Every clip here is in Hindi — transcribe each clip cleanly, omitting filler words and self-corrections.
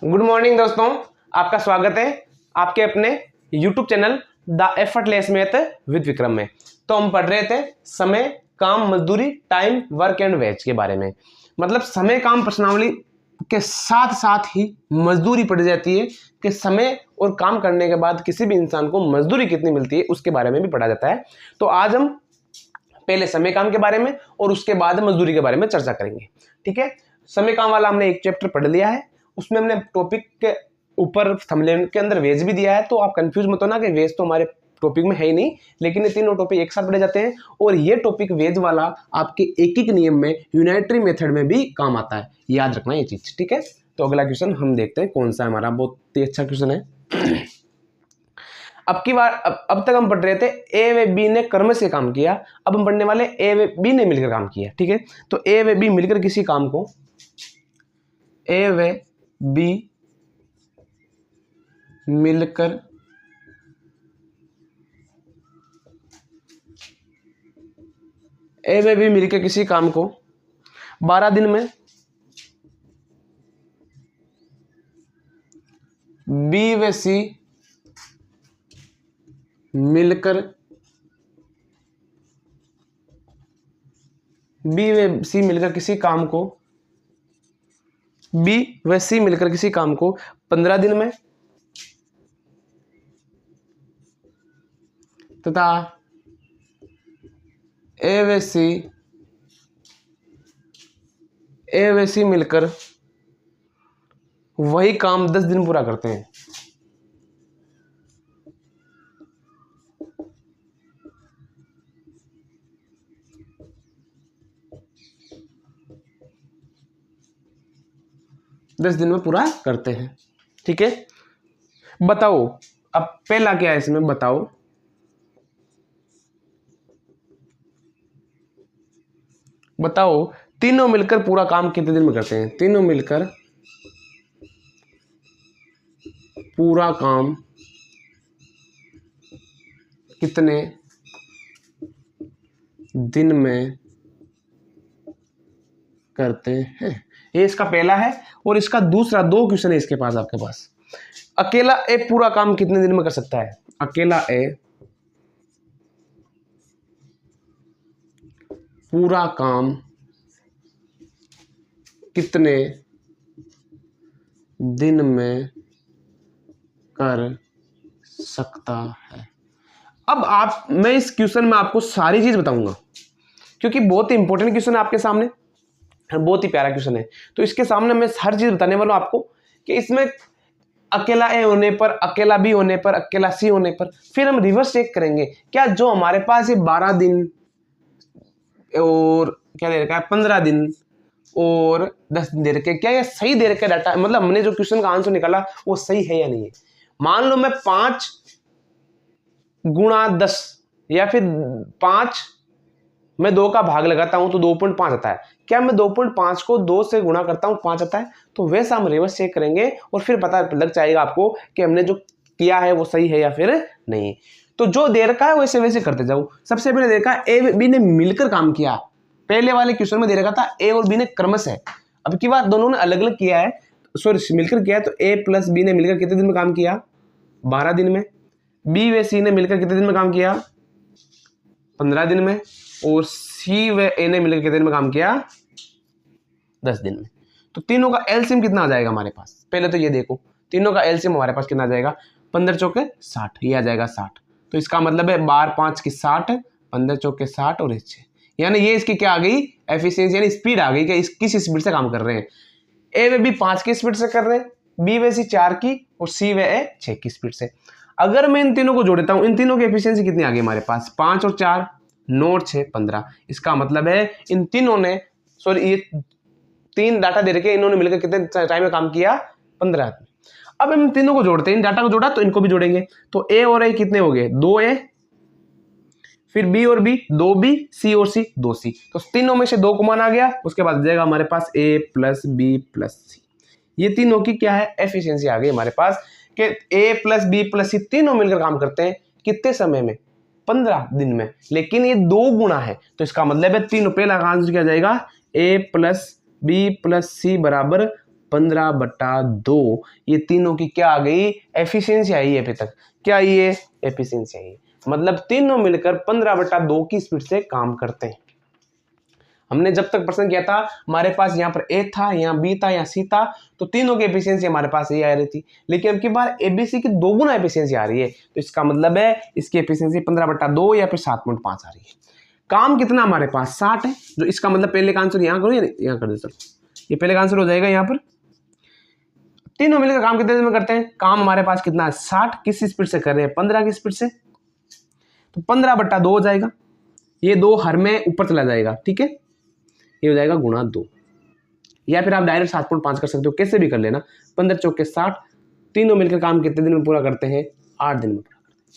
गुड मॉर्निंग दोस्तों, आपका स्वागत है आपके अपने YouTube channel the effortless math with Vikram में। तो हम पढ़ रहे थे समय, काम, मजदूरी, टाइम, वर्क एंड वेज के बारे में। मतलब समय, काम, प्रश्नावली के साथ साथ ही मजदूरी पढ़ी जाती है कि समय और काम करने के बाद किसी भी इंसान को मजदूरी कितनी मिलती है उसके बारे में भी पढ़ा जाता है। तो आज हम पहले समय काम के बारे में और उसके बाद मजदूरी के बारे में चर्चा करेंगे। ठीक है, समय काम वाला हमने एक चैप्टर पढ़ लिया है, उसमें हमने टॉपिक के ऊपर थंबनेल के अंदर वेज भी दिया है। तो आप कंफ्यूज मत होना कि वेज तो हमारे टॉपिक में है ही नहीं, लेकिन ये तीनों टॉपिक एक साथ पढ़े जाते हैं और ये टॉपिक वेज वाला आपके एक एक नियम में यूनाइटरी मेथड में भी काम आता है। याद रखना ये चीज। ठीक है, तो अगला क्वेश्चन हम देखते हैं कौन सा हमारा बहुत ही अच्छा क्वेश्चन है। अब की बार अब तक हम पढ़ रहे थे ए व बी ने कर्म से काम किया। अब हम पढ़ने वाले ए व बी ने मिलकर काम किया। ठीक है, तो ए व बी मिलकर किसी काम को, ए व बी मिलकर किसी काम को 12 दिन में, बी व सी मिलकर किसी काम को, बी व सी मिलकर किसी काम को 15 दिन में तथा ए व सी मिलकर वही काम 10 दिन पूरा करते हैं। पूरा करते हैं। ठीक है, बताओ अब पहला क्या है इसमें, बताओ तीनों मिलकर पूरा काम कितने दिन में करते हैं। तीनों मिलकर पूरा काम कितने दिन में करते हैं। ये इसका पहला है और इसका दूसरा, दो क्वेश्चन है इसके पास, आपके पास। अकेला ए पूरा काम कितने दिन में कर सकता है। अकेला ए पूरा काम कितने दिन में कर सकता है। अब मैं इस क्वेश्चन में आपको सारी चीज बताऊंगा क्योंकि बहुत ही इंपॉर्टेंट क्वेश्चन है आपके सामने, बहुत ही प्यारा क्वेश्चन है। तो इसके सामने मैं हर चीज बताने वाला हूं आपको कि इसमें अकेला ए होने पर, अकेला बी होने पर, अकेला सी होने पर, फिर हम रिवर्स चेक करेंगे क्या जो हमारे पास ये 12 दिन और क्या दे रखा है 15 दिन और 10 दिन दे रखे, क्या ये सही दे रखा है डाटा, मतलब हमने जो क्वेश्चन का आंसर निकाला वो सही है या नहीं है। मान लो मैं 5 गुणा 10 या फिर 5 मैं 2 का भाग लगाता हूं तो 2.5 आता है। क्या मैं 2.5 को 2 से गुणा करता हूं 5 आता है। तो वैसा हम रिवर्स चेक करेंगे और फिर पता लग जाएगा आपको कि हमने जो किया है वो सही है या फिर नहीं। तो जो दे रखा है वैसे वैसे करते जाओ। सबसे पहले दे रखा ए बी ने मिलकर काम किया। पहले वाले क्वेश्चन में दे रखा था ए और बी ने क्रमशः, अब की बात दोनों ने अलग अलग किया है, सॉरी मिलकर किया है। तो ए प्लस बी ने मिलकर कितने दिन में काम किया, 12 दिन में। बी व सी ने मिलकर कितने दिन में काम किया, 15 दिन में। और सी व ए ने मिलकर कितने दिन में काम किया, 10 दिन में। तो तीनों का एलसीएम कितना आ जाएगा हमारे पास, पहले तो ये देखो तीनों का एलसीएम हमारे पास कितना आ जाएगा, 15 चौके 60, ये आ जाएगा 60। तो इसका मतलब है 12 5 की 60, 15 चौके 60 और 6, यानी ये इसकी क्या आ गई, एफिशिएंसी यानी स्पीड आ गई कि किस स्पीड से काम कर रहे हैं। ए व बी 5 की स्पीड से कर रहे हैं, बी व सी 4 की और सी व ए 6 की स्पीड से। अगर मैं इन तीनों को जोड़ता हूं, इन तीनों की एफिशिएंसी कितनी आ गई हमारे पास, 5 और 4 9 और 6 15। इसका मतलब है इन तीनों ने, सॉरी ये 3 डाटा दे रखे, इन्होंने मिलकर कितने टाइम में काम किया, 15। अब हम तीनों को जोड़ते हैं, इन डाटा को जोड़ा तो इनको भी जोड़ेंगे। तो ए और ए कितने हो गए, 2 ए, फिर बी और बी 2 बी, सी और सी 2 सी। तो तीनों में से 2 कॉमन आ गया, उसके बाद जाएगा हमारे पास ए प्लस बी प्लस सी। ये तीनों की क्या है, एफिशिएंसी आ गई हमारे पास कि ए प्लस बी प्लस सी तीनों मिलकर काम करते हैं कितने समय में, 15 दिन में। लेकिन ये 2 गुना है, तो इसका मतलब है तीनों, पहला आंसर क्या जाएगा, ए प्लस बी प्लस सी बराबर 15/2, ये तीनों की क्या आ गई, एफिशिएंसी आई है अभी तक, क्या आई है, एफिशिएंसी आई है। मतलब तीनों मिलकर 15/2 की स्पीड से काम करते हैं। हमने जब तक प्रश्न किया था हमारे पास यहाँ पर ए था, यहाँ बी था, यहाँ सी था, तो तीनों की एफिशिएंसी हमारे पास ये आ रही थी। लेकिन अब की बार एबीसी की 2 गुना एफिशिएंसी आ रही है, तो इसका मतलब है इसकी एफिशिएंसी 15/2 या फिर 7.5 आ रही है। काम कितना हमारे पास 60 है, जो इसका मतलब पहले का आंसर यहाँ करो या यहाँ कर दो, चलो ये पहले का आंसर हो जाएगा। यहाँ पर तीनों मिलकर काम कितने दिन में करते हैं, काम हमारे पास कितना है 60, किस स्पीड से कर रहे हैं 15 की स्पीड से, तो 15/2 हो जाएगा, ये 2 हर में ऊपर चला जाएगा, ठीक है, ये हो जाएगा गुणा 2, या फिर आप डायरेक्ट 7.5 कर सकते हो, कैसे भी कर लेना। 15 चौके 60, तीनों मिलकर काम कितने दिन में पूरा करते हैं, 8 दिन में पूरा करते हैं।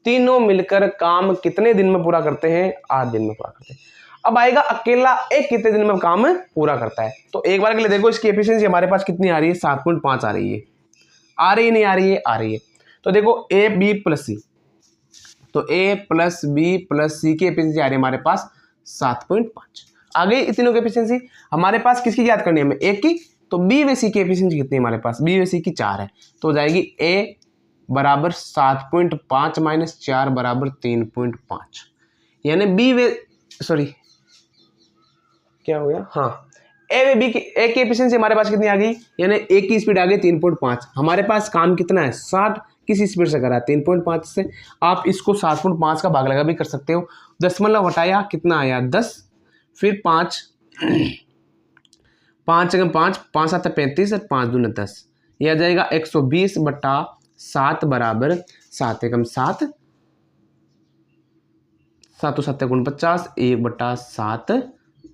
तीनों मिलकर काम कितने दिन में पूरा करते हैं, 8 दिन में पूरा करते हैं। अब आएगा अकेला एक कितने दिन में काम पूरा करता है, तो एक बार के लिए देखो इसकी एफिशिएंसी हमारे पास कितनी आ रही है, 7.5 आ रही है, आ रही नहीं आ रही है, आ रही है। तो देखो ए बी प्लस सी, तो ए प्लस बी प्लस सी की एफिशिएंसी आ रही है हमारे पास 7.5, आ गई तीनों की एफिशिएंसी। हमारे पास किसकी याद करनी है हमें, एक की, तो बी व सी की एफिशिएंसी कितनी है हमारे पास, बी व सी की 4 है, तो हो जाएगी ए बराबर 7.5 माइनस 4 बराबर 3.5, यानी बी व सॉरी क्या हो गया, हाँ ए व बी की ए की एफिशिएंसी हमारे पास कितनी आ गई, यानी ए की स्पीड आ गई 3.5, हमारे पास काम कितना है 60, किस स्पीड से करा है 3.5 से। आप इसको 7.5 का भाग लगा भी कर सकते हो, दशमलव हटाया कितना आया 10, फिर 5 5 5 5 7 35 और 5 दूनी 10, यह आ जाएगा 120/7 बराबर 7 एकम 7, 7 7 49, 1/7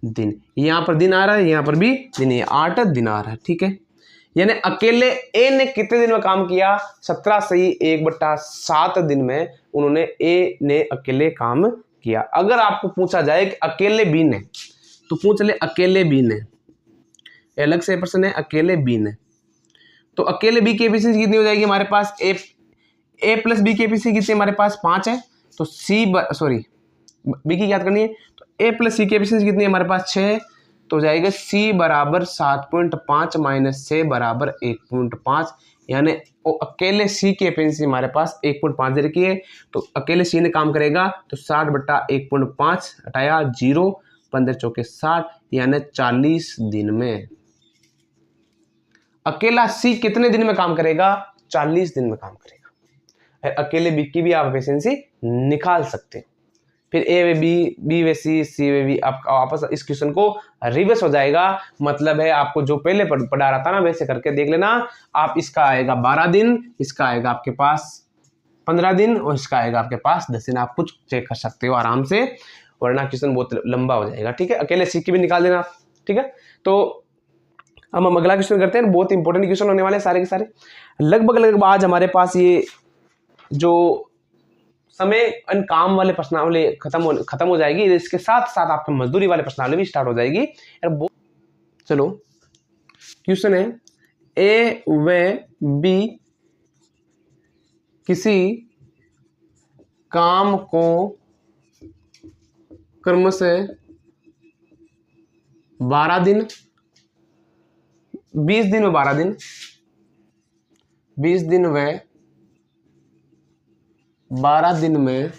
दिन। यहाँ पर दिन आ रहा है, यहाँ पर भी दिन, 8 दिन आ रहा है, ठीक है। यानी अकेले ए ने कितने दिन में काम किया, 17 सही 1/7 दिन में उन्होंने ए ने अकेले काम किया। अगर आपको पूछा जाए कि अकेले बी ने, तो पूछ ले अकेले बी ने, अलग से प्रश्न है अकेले बी ने, तो अकेले बी की एफिशिएंसी कितनी हो जाएगी हमारे पास, ए प्लस बी की एफिशिएंसी कितनी हमारे पास 5 है, तो सी सॉरी बी की याद करनी है, तो ए प्लस सी की एफिशिएंसी कितनी है हमारे पास 6 है, तो हो जाएगा सी बराबर 7.5 माइनस 6 बराबर 1.5, यानी वो अकेले सी की एफिशिएंसी हमारे पास 1.5 दे रखी है, तो अकेले सी ने काम करेगा तो 60/1.5 हटाया 0, 15 चौके 60, यानी 40 दिन में। अकेला सी कितने दिन में काम करेगा, 40 दिन में काम करेगा। अकेले बी की भी आप एफिशिएंसी निकाल सकते हैं। फिर ए वे बी, बी वे सी वे बी, आपका वापस इस क्वेश्चन को रिवर्स हो जाएगा, मतलब है आपको जो पहले पढ़ा रहा था ना वैसे करके देख लेना। आप इसका आएगा 12 दिन, इसका आएगा आपके पास 15 दिन और इसका आएगा आपके पास 10 दिन, आप कुछ चेक कर सकते हो आराम से, वरना क्वेश्चन बहुत लंबा हो जाएगा, ठीक है। अकेले सी की भी निकाल देना, ठीक है। तो हम अगला क्वेश्चन करते हैं, बहुत इंपॉर्टेंट क्वेश्चन होने वाले सारे के सारे। लगभग आज हमारे पास ये जो समय इन काम वाले प्रश्नावली खत्म हो जाएगी, इसके साथ साथ आपके मजदूरी वाले प्रश्नावली भी स्टार्ट हो जाएगी। चलो क्वेश्चन है, ए व बी किसी काम को क्रमशः 12 दिन, 20 दिन व 12 दिन, 20 दिन व 12 दिन में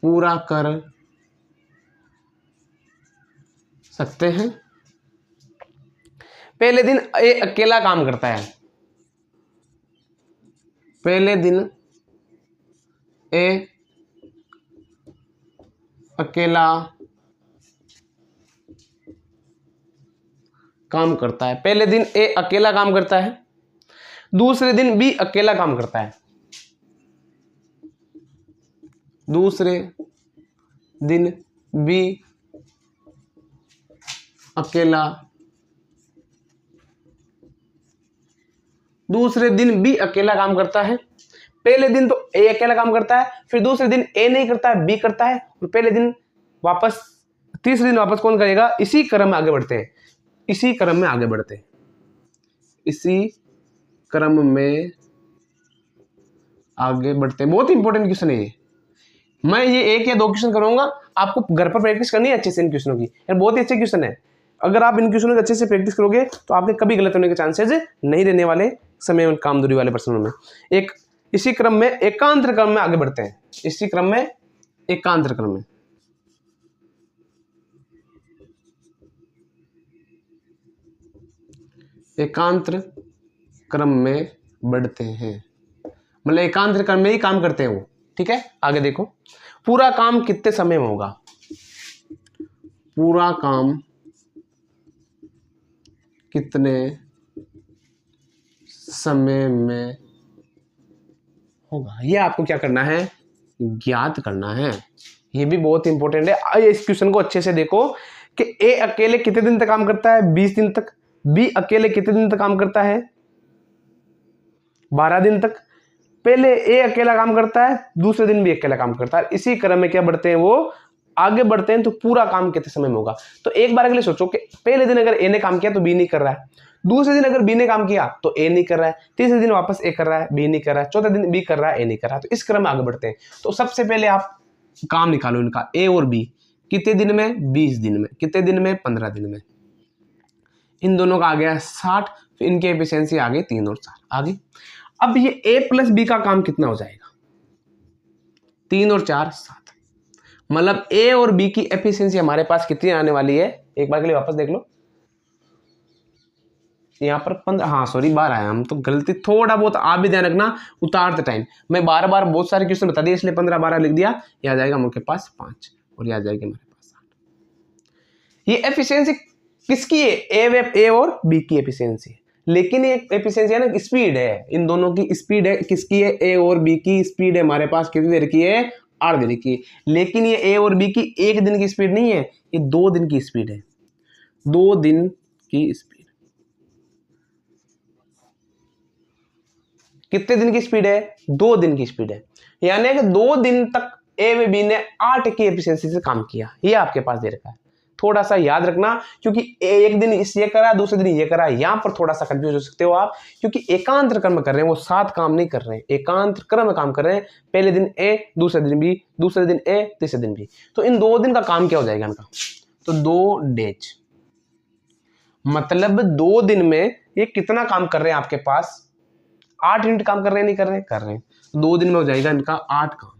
पूरा कर सकते हैं। पहले दिन ए अकेला काम करता है, पहले दिन ए अकेला काम करता है, पहले दिन ए अकेला काम करता है, दूसरे दिन बी अकेला काम करता है, दूसरे दिन बी अकेला, दूसरे दिन बी अकेला काम करता है। पहले दिन तो ए अकेला काम करता है, फिर दूसरे दिन ए नहीं करता है, बी करता है, और पहले दिन वापस, तीसरे दिन वापस कौन करेगा। इसी क्रम में आगे बढ़ते हैं, इसी क्रम में आगे बढ़ते हैं, इसी क्रम में आगे बढ़ते हैं। बहुत इंपॉर्टेंट क्वेश्चन है ये, मैं ये 1 या 2 क्वेश्चन करूंगा, आपको घर पर प्रैक्टिस करनी है अच्छे से इन क्वेश्चनों की, यार बहुत ही अच्छे क्वेश्चन है। अगर आप इन क्वेश्चनों को अच्छे से प्रैक्टिस करोगे तो आपके कभी गलत होने के चांसेस नहीं रहने वाले समय में, काम दूरी वाले प्रश्नों में। एक इसी क्रम में एकांतर क्रम में आगे बढ़ते हैं। इसी क्रम में एकांतर क्रम में एकांतर क्रम में बढ़ते हैं, मतलब एकांतर क्रम में ही काम करते हैं वो। ठीक है, आगे देखो, पूरा काम कितने समय में होगा? पूरा काम कितने समय में होगा, ये आपको क्या करना है? ज्ञात करना है। ये भी बहुत इंपॉर्टेंट है। आइए इस क्वेश्चन को अच्छे से देखो कि ए अकेले कितने दिन तक काम करता है? 20 दिन तक। बी अकेले कितने दिन तक काम करता है? 12 दिन तक। पहले ए अकेला काम करता है, दूसरे दिन भी अकेला काम करता है। इसी क्रम में क्या बढ़ते हैं वो आगे बढ़ते हैं, तो पूरा काम कितने समय में होगा? तो एक बार के लिए सोचो कि पहले दिन अगर ए ने काम किया तो बी नहीं कर रहा है, दूसरे दिन अगर बी ने काम किया तो ए नहीं कर रहा है, तीसरे दिन वापस ए कर रहा है, बी नहीं कर रहा है, चौथे दिन बी कर रहा है, ए नहीं कर रहा है। तो इस क्रम में आगे बढ़ते हैं। तो सबसे पहले आप काम निकालो इनका, ए और बी कितने दिन में? 20 दिन में। कितने दिन में? 15 दिन में। इन दोनों का आ गया 60, फिर इनकी एफिशिएंसी आ गई 3 और 4 आगे। अब ये ए प्लस बी का काम कितना हो जाएगा? 3 और 4 7, मतलब ए और बी की एफिशिएंसी हमारे पास कितनी आने वाली है? एक बार के लिए वापस देख लो, यहाँ पर 15, हाँ सॉरी 12 है, हम तो गलती थोड़ा बहुत आप भी ध्यान रखना उतारते टाइम। मैं बार बार बहुत सारे क्वेश्चन बता दिए इसलिए 15 12 लिख दिया। ये आ जाएगा हमारे पास 5 और ये आ जाएगी हमारे पास 8। ये एफिशिएंसी किसकी है? ए और बी की एफिशिएंसी है, लेकिन ये एफिशिएंसी है ना, स्पीड है, इन दोनों की स्पीड है। किसकी है? ए और बी की स्पीड है हमारे पास कितनी देर की है? 8 दिन की। लेकिन ये ए और बी की एक दिन की स्पीड नहीं है, ये 2 दिन की स्पीड है। 2 दिन की स्पीड। कितने दिन की स्पीड है? 2 दिन की स्पीड है, यानी कि 2 दिन तक ए व बी ने 8 की एफिशिएंसी से काम किया। ये आपके पास दे रखा है, थोड़ा सा याद रखना, क्योंकि एक दिन इस ये करा, दूसरे दिन ये करा, यहां पर थोड़ा सा कंफ्यूज हो सकते हो आप, क्योंकि एकांतर क्रम कर रहे हैं, वो साथ काम नहीं कर रहे हैं, एकांतर क्रम में काम कर रहे हैं। पहले दिन ए, दूसरे दिन बी, दूसरे दिन ए, तीसरे दिन बी। तो इन 2 दिन का काम क्या हो जाएगा इनका? तो 2 डेज, मतलब 2 दिन में ये कितना काम कर रहे हैं आपके पास? 8 यूनिट काम कर रहे हैं, नहीं कर रहे हैं? कर रहे हैं। 2 दिन में हो जाएगा इनका 8 काम।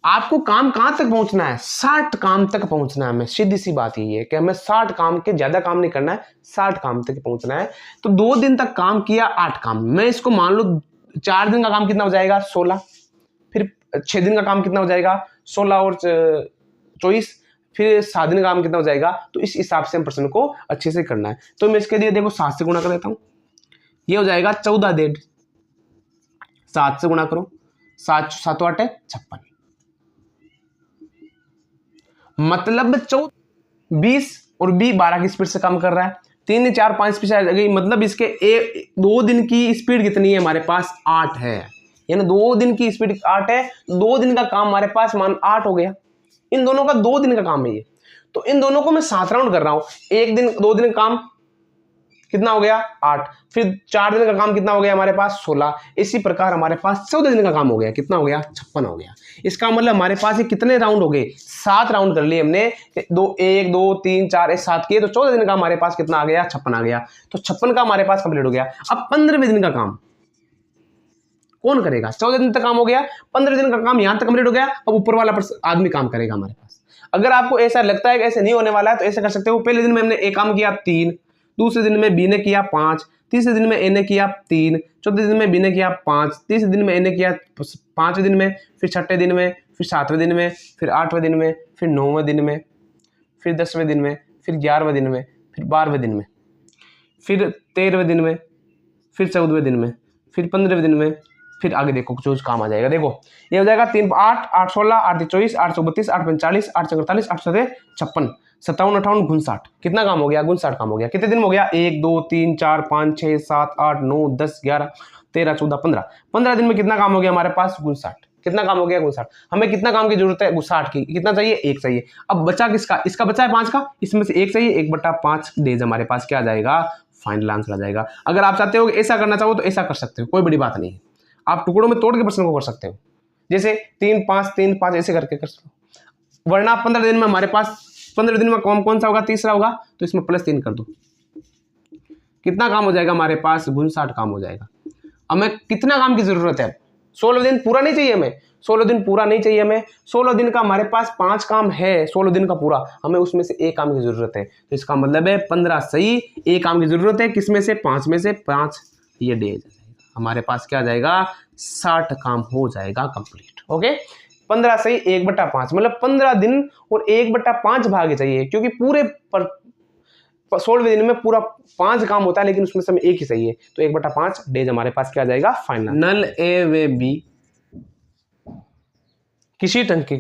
आपको काम कहां तक पहुंचना है? 60 काम तक पहुंचना है। हमें सीधी सी बात यही है कि हमें 60 काम के ज्यादा काम नहीं करना है, 60 काम तक पहुंचना है। तो 2 दिन तक काम किया, 8 काम। मैं इसको मान लो 4 दिन का काम कितना हो जाएगा? 16। फिर 6 दिन का काम कितना हो जाएगा? 16 और 24। फिर 7 दिन का काम कितना हो जाएगा? तो इस हिसाब से हम प्रश्न को अच्छे से करना है। तो मैं इसके लिए देखो 7 से गुणा कर देता हूं, ये हो जाएगा 14 डेढ़। 7 से गुणा करो, 7 7 8 56, मतलब 20 और बी 12 की स्पीड से काम कर रहा है। 3 4 5 स्पीड आ गई, मतलब इसके 2 दिन की स्पीड कितनी है हमारे पास? 8 है, यानी 2 दिन की स्पीड 8 है। 2 दिन का काम हमारे पास मान 8 हो गया। इन दोनों का 2 दिन का काम है ये, तो इन दोनों को मैं 7 राउंड कर रहा हूं। 1 दिन 2 दिन का काम कितना हो गया? 8। फिर 4 दिन का काम कितना हो गया हमारे पास? 16। इसी प्रकार हमारे पास 14 दिन का काम हो गया, कितना हो गया? 56 हो गया। इसका मतलब हमारे पास ये कितने राउंड हो गए? 7 राउंड कर लिए हमने। 1 2 3 4 7 किए, तो 14 दिन का हमारे पास कितना आ गया? 56 आ गया। तो 56 का हमारे पास कंप्लीट हो गया। अब 15वें दिन का काम कौन करेगा? 14 दिन तक काम हो गया, 15 दिन का काम यहां तक कंप्लीट हो गया। अब ऊपर वाला आदमी काम करेगा हमारे पास। अगर आपको ऐसा लगता है कि ऐसे नहीं होने वाला है तो ऐसा कर सकते हो, पहले दिन में हमने ए काम किया 3, दूसरे दिन में बी ने किया 5, तीसरे दिन में ए ने किया 3, चौथे दिन में बी ने किया 5, तीसरे दिन में ए ने किया 5वें दिन में, फिर 6ठे दिन में, फिर 7वें दिन में, फिर 8वें दिन में, फिर 9वें दिन में, फिर 10वें दिन में, फिर 11वें दिन में, फिर 12वें दिन में, फिर 13वें दिन में, फिर 14वें दिन में, फिर 15वें दिन में, फिर आगे देखो जो काम आ जाएगा। देखो ये हो जाएगा 3 8 8 16 8 24 8 32 8 45 8 44 8 56 57 58 59, कितना काम हो गया? 59 काम हो गया। कितने दिन में हो गया? 1 2 3 4 5 6 7 8 9 10 11 13 14 15 15 दिन में कितना काम हो गया हमारे पास? 59। कितना काम हो गया? 59। हमें कितना काम की जरूरत है? 60 की। कितना चाहिए? 1 चाहिए। अब बचा किसका? इसका बचा है 5 का, इसमें से 1 चाहिए। 1/5 डेज हमारे पास क्या आ जाएगा? फाइनल आंसर आ जाएगा। अगर आप चाहते हो कि ऐसा करना चाहो तो ऐसा कर सकते हो, कोई बड़ी बात नहीं है। आप टुकड़ों में तोड़ के प्रश्न को कर सकते हो, जैसे 3 5 3 5 ऐसे करके कर सकते हो। वरना 15 दिन में हमारे पास 15 दिन में कौन सा होगा, तीसरा होगा, तो इसमें +3 कर दो। कितना काम हो जाएगा हमारे पास, 59 काम हो जाएगा। हमें कितना काम की जरूरत है, 16 दिन पूरा नहीं चाहिए हमें, 16 दिन पूरा नहीं चाहिए हमें, 16 दिन का हमारे पास 5 काम है, 16 दिन का पूरा, हमें उसमें से एक काम की जरूरत है। तो इसका मतलब है 15 सही, एक काम की जरूरत है, किसमें से, 5 में से 5, ये डे हमारे पास क्या आ जाएगा, 60 काम हो जाएगा कंप्लीट। ओके, 15 सही 1/5, मतलब 15 दिन और 1/5 भाग चाहिए, क्योंकि पूरे 16 दिन में पूरा 5 काम होता है, लेकिन उसमें से हमें एक ही सही है, तो 1/5 डेज हमारे पास क्या आ जाएगा, फाइनल। नल ए व बी किसी टंकी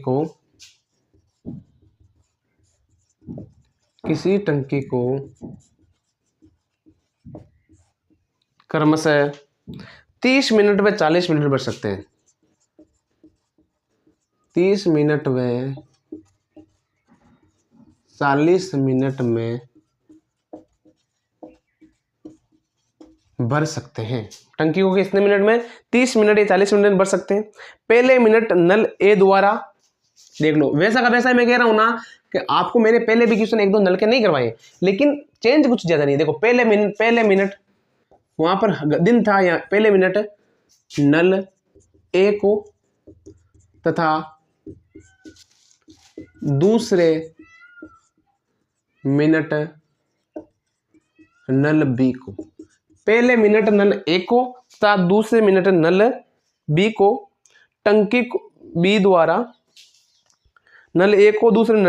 को क्रमशः 30 मिनट व 40 मिनट भर सकते हैं, 30 मिनट व 40 मिनट में भर सकते हैं। टंकी को कितने मिनट में, 30 मिनट या 40 मिनट में भर सकते हैं। पहले मिनट नल ए द्वारा, देख लो वैसा का वैसा मैं कह रहा हूं ना कि आपको मैंने पहले भी क्वेश्चन 1-2 नल के नहीं करवाए, लेकिन चेंज कुछ ज्यादा नहीं। देखो पहले मिनट वहां पर दिन था, या पहले मिनट नल ए को तथा दूसरे मिनट नल बी को, पहले मिनट नल ए को तथा दूसरे मिनट नल बी को टंकी को बी द्वारा, नल ए को दूसरे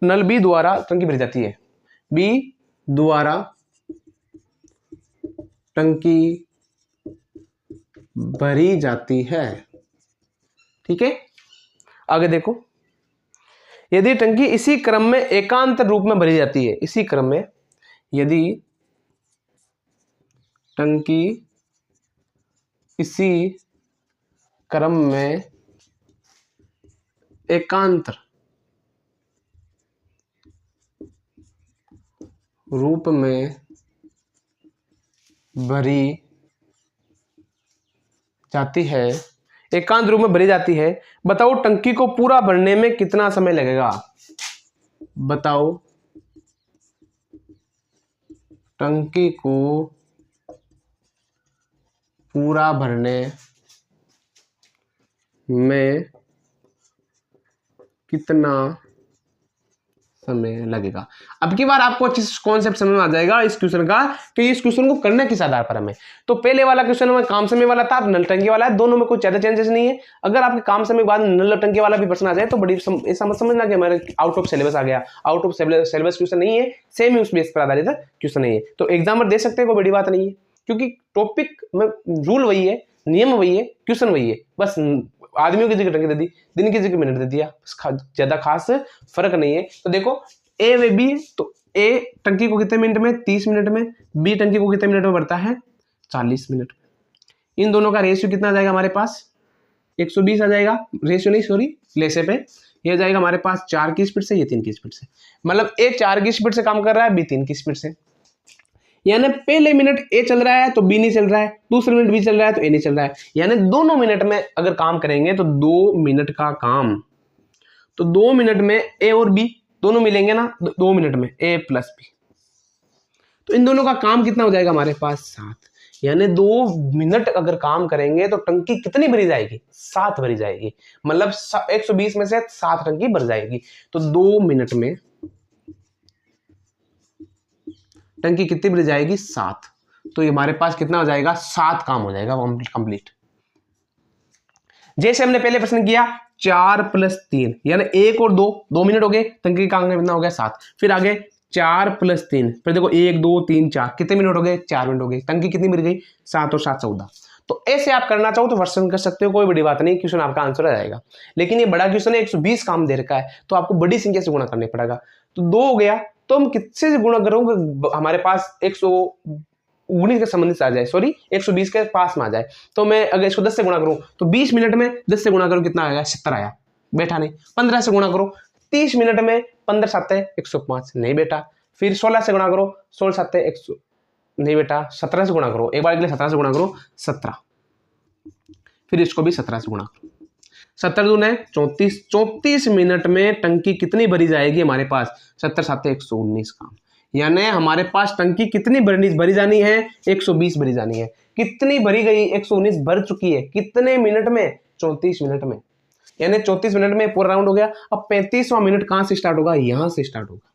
नल बी द्वारा टंकी भरी जाती है, बी द्वारा टंकी भरी जाती है। ठीक है, आगे देखो, यदि टंकी इसी क्रम में एकांतर रूप में भरी जाती है, इसी क्रम में, यदि टंकी इसी क्रम में एकांतर रूप में भरी जाती है, एकांत रूप में भरी जाती है, बताओ टंकी को पूरा भरने में कितना समय लगेगा, बताओ टंकी को पूरा भरने में कितना समय लगेगा। अब की बार आपको अच्छे से कॉन्सेप्ट समझ में आ जाएगा इस क्वेश्चन का कि इस क्वेश्चन को करने किस आधार पर हमें। तो पहले वाला क्वेश्चन में काम समय वाला था, नल टंकी वाला है, दोनों में कुछ ज्यादा चेंजेस नहीं है। अगर आपके काम समय के बाद नल टंकी वाला भी प्रश्न आ जाए तो बड़ी ऐसा समझना कि हमारे आउट ऑफ सिलेबस आ गया, आउट ऑफ सिलेबस क्वेश्चन नहीं है, सेम ही उस बेस पर आधारित क्वेश्चन नहीं है, तो एग्जामर दे सकते हैं, कोई बड़ी बात नहीं है, क्योंकि टॉपिक में रूल वही है, नियम वही है, क्वेश्चन वही है, बस आदमियों की जगह टंकी दे दी, दिन की जगह मिनट दे दिया, ज्यादा खास फर्क नहीं है। तो देखो ए व बी, तो ए टंकी को कितने मिनट में, 30 मिनट में, बी टंकी को कितने मिनट में भरता है, 40 मिनट में। इन दोनों का रेशियो कितना आ जाएगा हमारे पास, 120 आ जाएगा, रेशियो नहीं सॉरी लेसे पे, ये जाएगा हमारे पास 4 की स्पीड से, ये 3 की स्पीड से, मतलब ए 4 की स्पीड से काम कर रहा है, बी 3 की स्पीड से, यानी पहले मिनट ए चल रहा है तो बी नहीं चल रहा है, दूसरे मिनट बी चल रहा है तो ए नहीं चल रहा है, यानी दोनों मिनट में अगर काम करेंगे तो 2 मिनट का काम, तो 2 मिनट में ए और बी दोनों मिलेंगे ना, 2 मिनट में ए प्लस बी, तो इन दोनों का काम कितना हो जाएगा हमारे पास 7, यानी 2 मिनट अगर काम करेंगे तो टंकी कितनी भरी जाएगी, 7 भरी जाएगी, मतलब 120 में से 7 टंकी भर जाएगी, तो 2 मिनट में टंकी कितनी भरी जाएगी, 7, तो ये हमारे पास कितना हो जाएगा, 7 काम हो जाएगा कंप्लीट। जैसे हमने पहले प्रश्न किया 4 + 3 यानी 1 और 2 मिनट हो गए, टंकी का काम कितना हो गया 7, फिर आगे 4 + 3, फिर देखो 1 2 3 4, कितने मिनट हो गए, 4 मिनट हो गए, टंकी कितनी मिल गई, 7 और 7 14। तो ऐसे आप करना चाहो तो वर्षन कर सकते हो, कोई बड़ी बात नहीं, क्वेश्चन आपका आंसर आ जाएगा। लेकिन ये बड़ा क्वेश्चन है, 120 काम दे रखा है, तो आपको बड़ी संख्या से गुणा करना पड़ेगा। तो 2 हो गया, तो हम किससे गुणा करोगे, हमारे पास 119 के संबंधित से आ जाए, सॉरी 120 के पास में आ जाए, तो मैं अगर इसको 10 से गुणा करूं तो 20 मिनट में 10 से गुणा करूं कितना आएगा, 70 आया, बैठा नहीं। 15 से गुणा करो 30 मिनट में, 15 7 105 नहीं बेटा, फिर 16 से गुणा करो, 16 7 100 नहीं बेटा, 17 से गुणा करो, एक बार के लिए 17 से गुणा करो 17, फिर इसको भी 17 से गुणा करो, 70 दूने 34, 34 मिनट में टंकी कितनी भरी जाएगी हमारे पास? 70 7 119 काम, यानी हमारे पास टंकी कितनी भरी जानी है? 120 भरी जानी है। कितनी भरी गई? 119 भर चुकी है। कितने मिनट में? 34 मिनट में, यानी 34 मिनट में पूरा राउंड हो गया। अब 35वां मिनट कहां से स्टार्ट होगा? यहां से स्टार्ट होगा।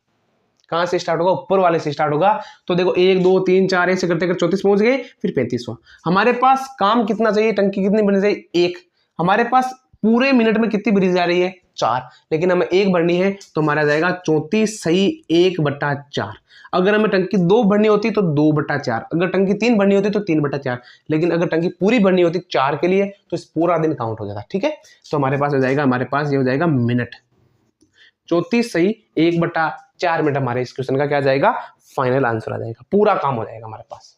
कहां से स्टार्ट होगा? ऊपर वाले से स्टार्ट होगा। तो देखो 1 2 3 4 ऐसे करते करते 34 पहुंच गए, फिर 35वां। हमारे पास काम कितना चाहिए? टंकी कितनी भरनी चाहिए? 1। हमारे पास पूरे मिनट में कितनी भरी जा रही है? 4, लेकिन हमें 1 भरनी है, तो हमारा जाएगा 34 सही 1/4। अगर हमें टंकी 2 भरनी होती तो 2/4, अगर टंकी 3 भरनी होती तो 3/4, लेकिन अगर टंकी पूरी भरनी होती 4 के लिए तो इस पूरा दिन काउंट हो जाता। ठीक है, तो हमारे पास हो जाएगा, हमारे पास ये हो जाएगा मिनट। 34 सही 1/4 मिनट हमारे इस क्वेश्चन का क्या जाएगा? फाइनल आंसर आ जाएगा। पूरा काम हो जाएगा हमारे पास,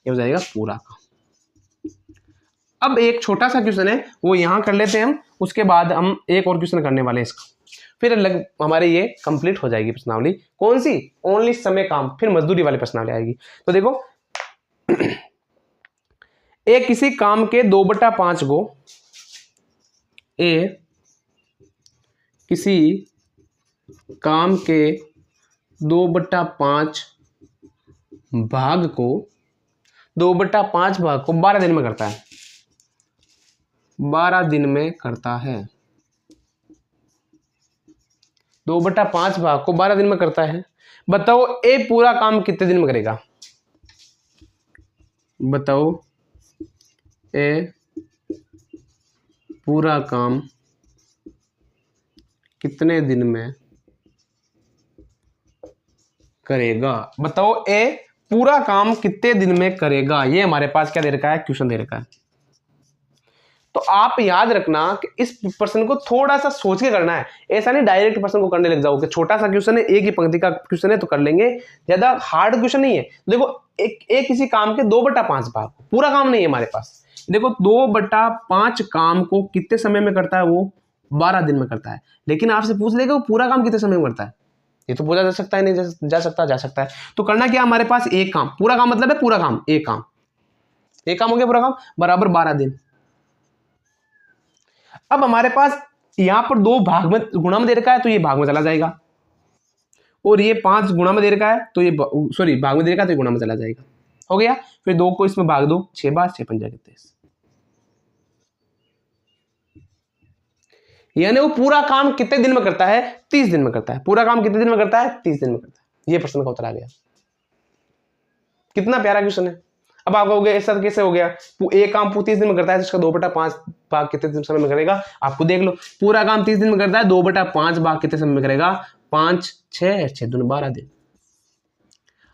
ये हो जाएगा पूरा काम। अब एक छोटा सा क्वेश्चन है, वो यहां कर लेते हैं हम, उसके बाद हम एक और क्वेश्चन करने वाले हैं इसका, फिर हमारे ये कंप्लीट हो जाएगी प्रश्नावली। कौन सी? ओनली समय काम, फिर मजदूरी वाली प्रश्नावली आएगी। तो देखो एक किसी काम के 2/5 को किसी काम के 2/5 भाग को 2/5 भाग को 12 दिन में करता है। 12 दिन में करता है। 2/5 भाग को 12 दिन में करता है। बताओ ए पूरा काम कितने दिन में करेगा? बताओ ए पूरा काम कितने दिन में करेगा? बताओ ए पूरा काम कितने दिन में करेगा? ये हमारे पास क्या दे रखा है? क्वेश्चन दे रखा है। तो आप याद रखना कि इस प्रश्न को थोड़ा सा सोच के करना है, ऐसा नहीं डायरेक्ट प्रश्न को करने लग जाओ कि छोटा सा क्वेश्चन है, एक ही पंक्ति का क्वेश्चन है तो कर लेंगे, ज्यादा हार्ड क्वेश्चन नहीं है। देखो एक किसी काम के 2/5 भाग, पूरा काम नहीं है हमारे पास। देखो 2/5 काम को कितने समय में करता है? वो 12 दिन में करता है। लेकिन आपसे पूछ लेगा वो पूरा काम कितने समय में करता है, ये तो पूछा जा सकता है, नहीं जा सकता है। तो करना क्या हमारे पास? एक काम, पूरा काम मतलब है पूरा काम, एक काम हो गया पूरा काम बराबर 12 दिन। अब हमारे पास यहां पर 2 भाग में गुणा में दे रखा है, तो ये भाग में चला जाएगा, और ये 5 गुणा में दे रखा है तो ये भाग में दे रखा है तो ये गुणा में चला जाएगा। हो गया। फिर 2 को इसमें भाग दो, 6 बार 6 पंजा 23, यानी वो पूरा काम कितने दिन में करता है? 30 दिन में करता है। पूरा काम कितने दिन में करता है? 30 दिन में करता है। ये प्रश्न का उत्तर आ गया। कितना प्यारा क्वेश्चन है। अब आप कहोगे ऐसा कैसे हो गया? एक काम 30 दिन में करता है, जिसका 2/5 भाग कितने दिन समय में करेगा? आपको देख लो, पूरा काम 30 दिन में करता है, 2/5 भाग कितने समय में करेगा? 5 6 6 दूनी 12 दिन।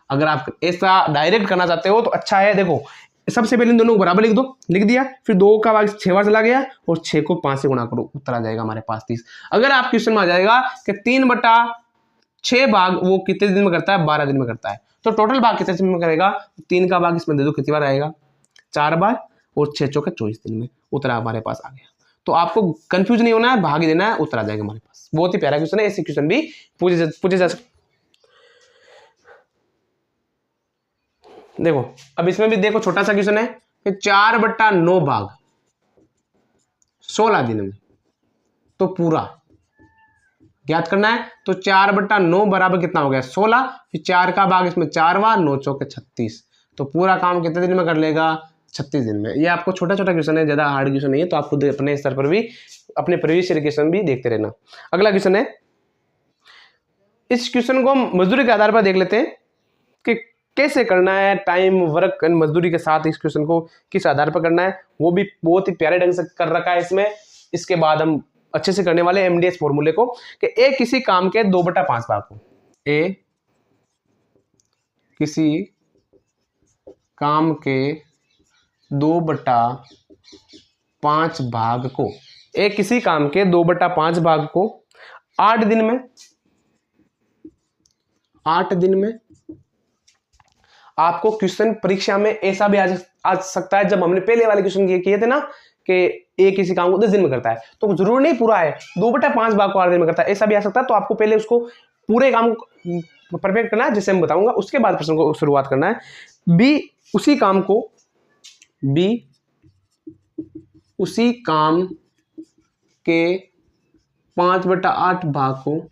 अगर आप ऐसा डायरेक्ट करना चाहते हो तो अच्छा है। देखो सबसे पहले इन दोनों को बराबर लिख दो, लिख दिया, फिर 2 का भाग 6 बार चला गया और 6 को 5 से गुणा करो, उत्तर आ जाएगा हमारे पास 30। अगर आप क्वेश्चन में आ जाएगा कि 3/6 भाग वो कितने दिन में करता है? 12 दिन में करता है। तो टोटल भाग कितने दिन में करेगा? 3 का भाग इसमें दे दो, कितनी बार आएगा? 4 बार, और 6 चौके 24 दिन में उत्तर हमारे पास आ गया। तो आपको कंफ्यूज नहीं होना है, भाग ही देना है, उत्तर आ जाएगा हमारे पास। बहुत ही प्यारा क्वेश्चन है, ऐसे क्वेश्चन भी पूछे जा सकते। देखो अब इसमें भी देखो छोटा सा क्वेश्चन है कि 4/9 भाग 16 दिन में, तो पूरा ज्ञात करना है। तो 4/9 बराबर कितना हो गया? 16, फिर 4 का भाग इसमें 4 बार, 9 चौके 36, तो पूरा काम कितने दिन में कर लेगा? 36 दिन में। ये आपको छोटा छोटा क्वेश्चन है, ज्यादा हार्ड क्वेश्चन नहीं है, तो आप खुद अपने स्तर पर भी अपने प्रीवियस ईयर क्वेश्चन भी देखते रहना। अगला क्वेश्चन है, इस क्वेश्चन को हम मजदूरी के आधार पर देख लेते हैं कि कैसे करना है, टाइम वर्क एंड मजदूरी के साथ इस क्वेश्चन को किस आधार पर करना है, वो भी बहुत ही प्यारे ढंग से कर रखा है इसमें। इसके बाद हम अच्छे से करने वाले एमडीएस फॉर्मूले को कि ए किसी काम के 2/5 भाग को, ए किसी काम के 2/5 भाग को, ए किसी काम के 2/5 भाग को 8 दिन में, 8 दिन में। आपको क्वेश्चन परीक्षा में ऐसा भी आ सकता है, जब हमने पहले वाले क्वेश्चन किए थे ना कि ए किसी काम को 10 दिन में करता है, तो जरूर नहीं पूरा है, 2/5 भाग को 8 दिन में करता है, ऐसा भी आ सकता है। तो आपको पहले उसको पूरे काम को परफेक्ट करना है, जिसे मैं बताऊंगा, उसके बाद प्रश्न को शुरुआत करना है। बी उसी काम को के 5/8 भाग को,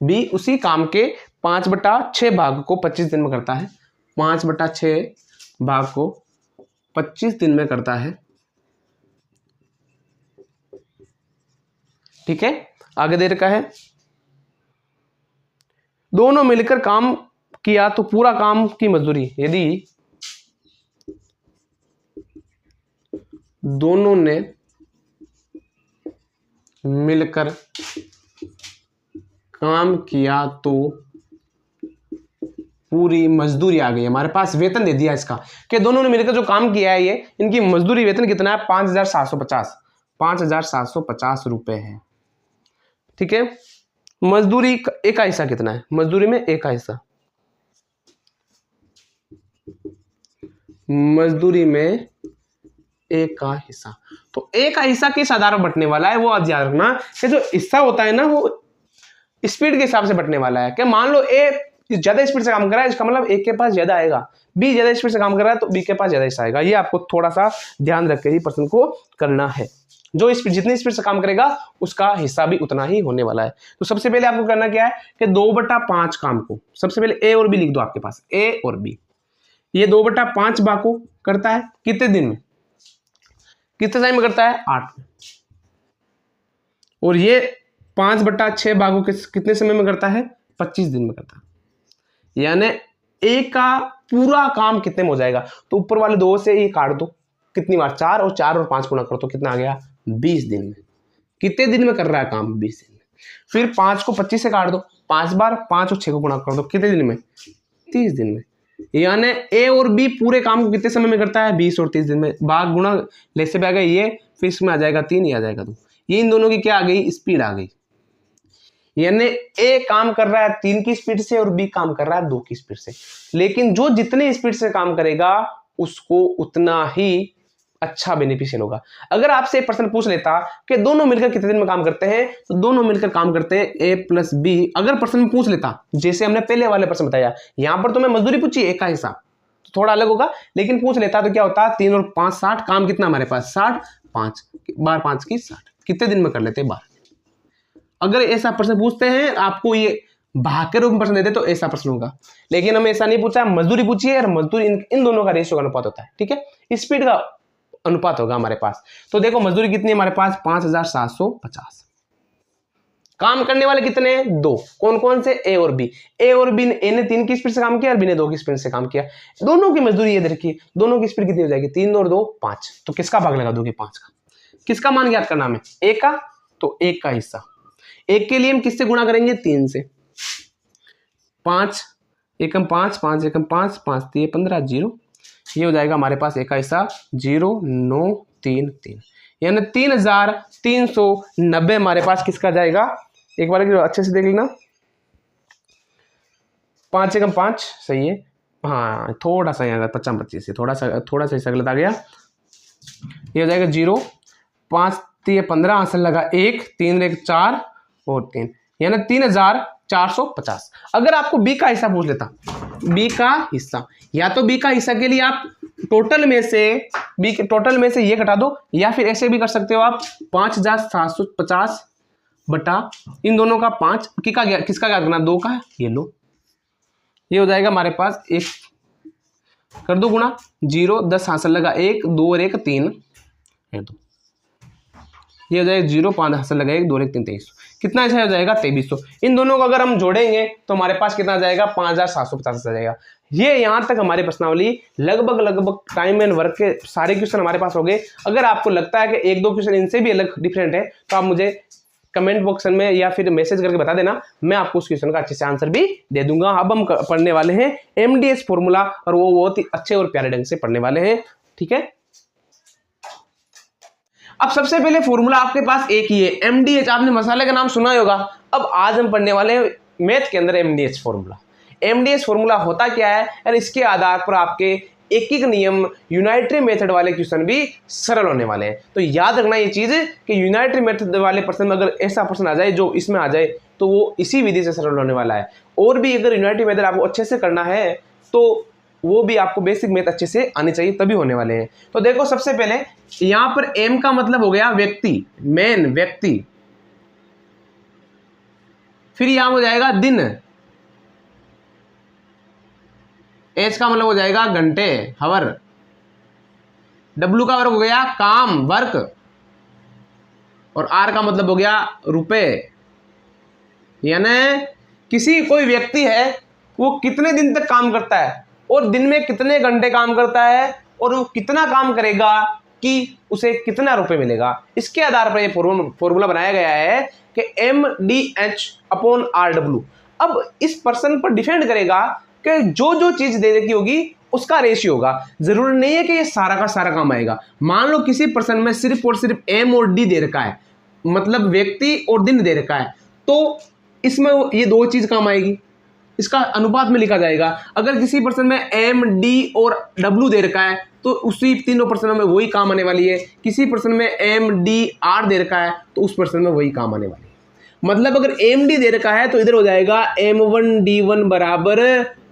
बी उसी काम के 5/6 भाग को 25 दिन में करता है, 5/6 भाग को 25 दिन में करता है। ठीक है, आगे दे रखा है दोनों मिलकर काम किया तो पूरा काम की मजदूरी, यदि दोनों ने मिलकर काम किया तो पूरी मजदूरी आ गई। हमारे पास वेतन दे दिया इसका कि दोनों ने मिलकर जो काम किया है, ये इनकी मजदूरी वेतन कितना है 5,750, 5,750 रुपए है। ठीक है, मजदूरी एक का हिस्सा कितना है, मजदूरी में एक का हिस्सा, मजदूरी में एक का हिस्सा, तो एक का हिस्सा किस आधार पर बंटने वाला है वो आप याद रखना कि जो हिस्सा होता है ना वो स्पीड के हिसाब से बंटने वाला है। कि मान लो ए ज्यादा स्पीड से काम कर रहा है, इसका मतलब ए के पास ज्यादा आएगा, बी ज्यादा स्पीड से काम कर रहा है तो बी के पास ज्यादा हिस्सा आएगा। ये आपको थोड़ा सा ध्यान रख के ही प्रश्न को करना है। जो स्पीड जितनी स्पीड से काम करेगा उसका हिस्सा भी उतना ही होने वाला है। तो सबसे पहले आपको करना क्या है कि 2/5 काम को, सबसे पहले ए और बी लिख दो आपके पास, ए और बी, ये 2/5 भाग को करता है कितने दिन में, कितने टाइम में करता है 8 में, और ये 5/6 भागों कितने समय में करता है 25 दिन में करता है। यानी एक का पूरा काम कितने में हो जाएगा, तो ऊपर वाले 2 से ये काट दो, कितनी बार 4 और 4 और 5 गुणा करो तो कितना आ गया 20 दिन में। कितने दिन में कर रहा है काम 20 दिन में। फिर 5 को 25 से काट दो, 5 बार 5 और 6 को गुणा कर दो, कितने दिन में 30 दिन में। यानी ए और बी पूरे काम को कितने समय में करता है 20 और 30 दिन में। भाग गुणा लेसे पे आ गया ये, फिर इसमें आ जाएगा 3, ये आ जाएगा 2। ये इन दोनों की क्या आ गई स्पीड आ गई। यानी ए काम कर रहा है 3 की स्पीड से और बी काम कर रहा है 2 की स्पीड से, लेकिन जो जितने स्पीड से काम करेगा उसको उतना ही अच्छा बेनिफिशियल होगा। अगर आपसे एक प्रश्न पूछ लेता कि दोनों मिलकर कितने दिन में काम करते हैं, तो दोनों मिलकर काम करते हैं ए प्लस बी। अगर प्रश्न में पूछ लेता जैसे हमने पहले वाले प्रश्न बताया, यहां पर तो मैं मजदूरी पूछी एक का हिस्सा तो थोड़ा अलग होगा, लेकिन पूछ लेता तो क्या होता 3 और 5 60, काम कितना हमारे पास 60, 5 बार 5 की 60, कितने दिन में कर लेते 12। अगर ऐसा प्रश्न पूछते हैं आपको ये भाग के रूप में प्रश्न देते तो ऐसा प्रश्न होगा, लेकिन हमें ऐसा नहीं पूछा, मजदूरी पूछी है और मजदूरी इन दोनों का रेशियो का अनुपात होता है। ठीक है, स्पीड का अनुपात होगा हमारे पास। तो देखो मजदूरी कितनी है हमारे पास 5,750, काम करने वाले कितने 2, कौन कौन से ए और बी। ए और बी ने, ए ने 3 की स्पीड से काम किया और बी ने 2 की स्पीड से काम किया। दोनों की मजदूरी ये देखिए, दोनों की स्पीड कितनी हो जाएगी 3 और 2 5, तो किसका भाग लगा दोगे 5 का। किसका मान याद करना हमें ए का, तो 1 का हिस्सा, 1 के लिए हम किससे गुणा करेंगे 3 से, 5 एकम 5, 5 एकम 5, 5 3 15 0, ये हो जाएगा हमारे पास एक का हिस्सा 0,933, यानी 3,390 हमारे पास किसका जाएगा। एक बार अच्छे से देख लेना, 5 एकम 5 सही है, हाँ थोड़ा सा यहाँ 25 से थोड़ा सा हिस्सा गलत आ गया। ये हो जाएगा 0, 5 3 15 आंसर लगा 1, 3 1 4 और 3, यानी 3,450। अगर आपको बी का हिस्सा पूछ लेता, बी का हिस्सा, या तो बी का हिस्सा के लिए आप टोटल में से बी के टोटल में से ये घटा दो, या फिर ऐसे भी कर सकते हो आप 5,750 बटा इन दोनों का 5 किसका क्या करना 2 का, ये लो, ये हो जाएगा हमारे पास 1 कर दो गुणा 0, 10 हासिल लगा 1, 2 और 1 3, ये हो जाएगा 0, 5 हासिल लगा 1, 2 और 1 3 2300, कितना ऐसा हो जाएगा 2300। इन दोनों को अगर हम जोड़ेंगे तो हमारे पास कितना जाएगा 5,750 आ जाएगा। ये यहां तक हमारी प्रश्नावली लगभग टाइम एंड वर्क के सारे क्वेश्चन हमारे पास हो गए। अगर आपको लगता है कि 1-2 क्वेश्चन इनसे भी अलग डिफरेंट है तो आप मुझे कमेंट बॉक्स में या फिर मैसेज करके बता देना, मैं आपको उस क्वेश्चन का अच्छे से आंसर भी दे दूंगा। अब हम पढ़ने वाले हैं एमडीएस फॉर्मूला, और वो बहुत ही अच्छे और प्यारे ढंग से पढ़ने वाले हैं। ठीक है, अब सबसे पहले फॉर्मूला आपके पास एक ही है एमडीएच, आपने मसाले का नाम सुना ही होगा। अब आज हम पढ़ने वाले हैं मैथ के अंदर एमडीएच फॉर्मूला। एमडीएच फॉर्मूला होता क्या है और इसके आधार पर आपके एक नियम यूनाइटरी मेथड वाले क्वेश्चन भी सरल होने वाले हैं। तो याद रखना ये चीज कि यूनाइटरी मेथड वाले प्रश्न में अगर ऐसा प्रश्न आ जाए जो इसमें आ जाए तो वो इसी विधि से सरल होने वाला है। और भी अगर यूनाइटरी मेथड आपको अच्छे से करना है तो वो भी आपको बेसिक मैथ अच्छे से आने चाहिए, तभी होने वाले हैं। तो देखो सबसे पहले यहां पर एम का मतलब हो गया व्यक्ति, मेन व्यक्ति, फिर यहां हो जाएगा दिन, एच का मतलब हो जाएगा घंटे, हावर, डब्ल्यू का वर्ग हो गया काम, वर्क, और आर का मतलब हो गया रुपए। यानी किसी कोई व्यक्ति है वो कितने दिन तक काम करता है और दिन में कितने घंटे काम करता है और वो कितना काम करेगा कि उसे कितना रुपए मिलेगा, इसके आधार पर ये फॉर्मूला बनाया गया है कि MDH/RW। अब इस पर्सन पर डिपेंड करेगा कि जो जो चीज दे रखी होगी उसका रेशियो होगा। जरूरी नहीं है कि ये सारा का सारा काम आएगा। मान लो किसी पर्सन में सिर्फ और सिर्फ M और D दे रखा है, मतलब व्यक्ति और दिन दे रखा है, तो इसमें ये दो चीज काम आएगी, इसका अनुपात में लिखा जाएगा। अगर किसी पर्सन में M, D और W दे रखा है तो उसी तीनों पर्सनों में वही काम आने वाली है। किसी पर्सन में M, D, R दे रखा है तो उस पर्सन में वही काम आने वाली है। मतलब अगर MD दे रखा है तो इधर हो जाएगा M1D1 बराबर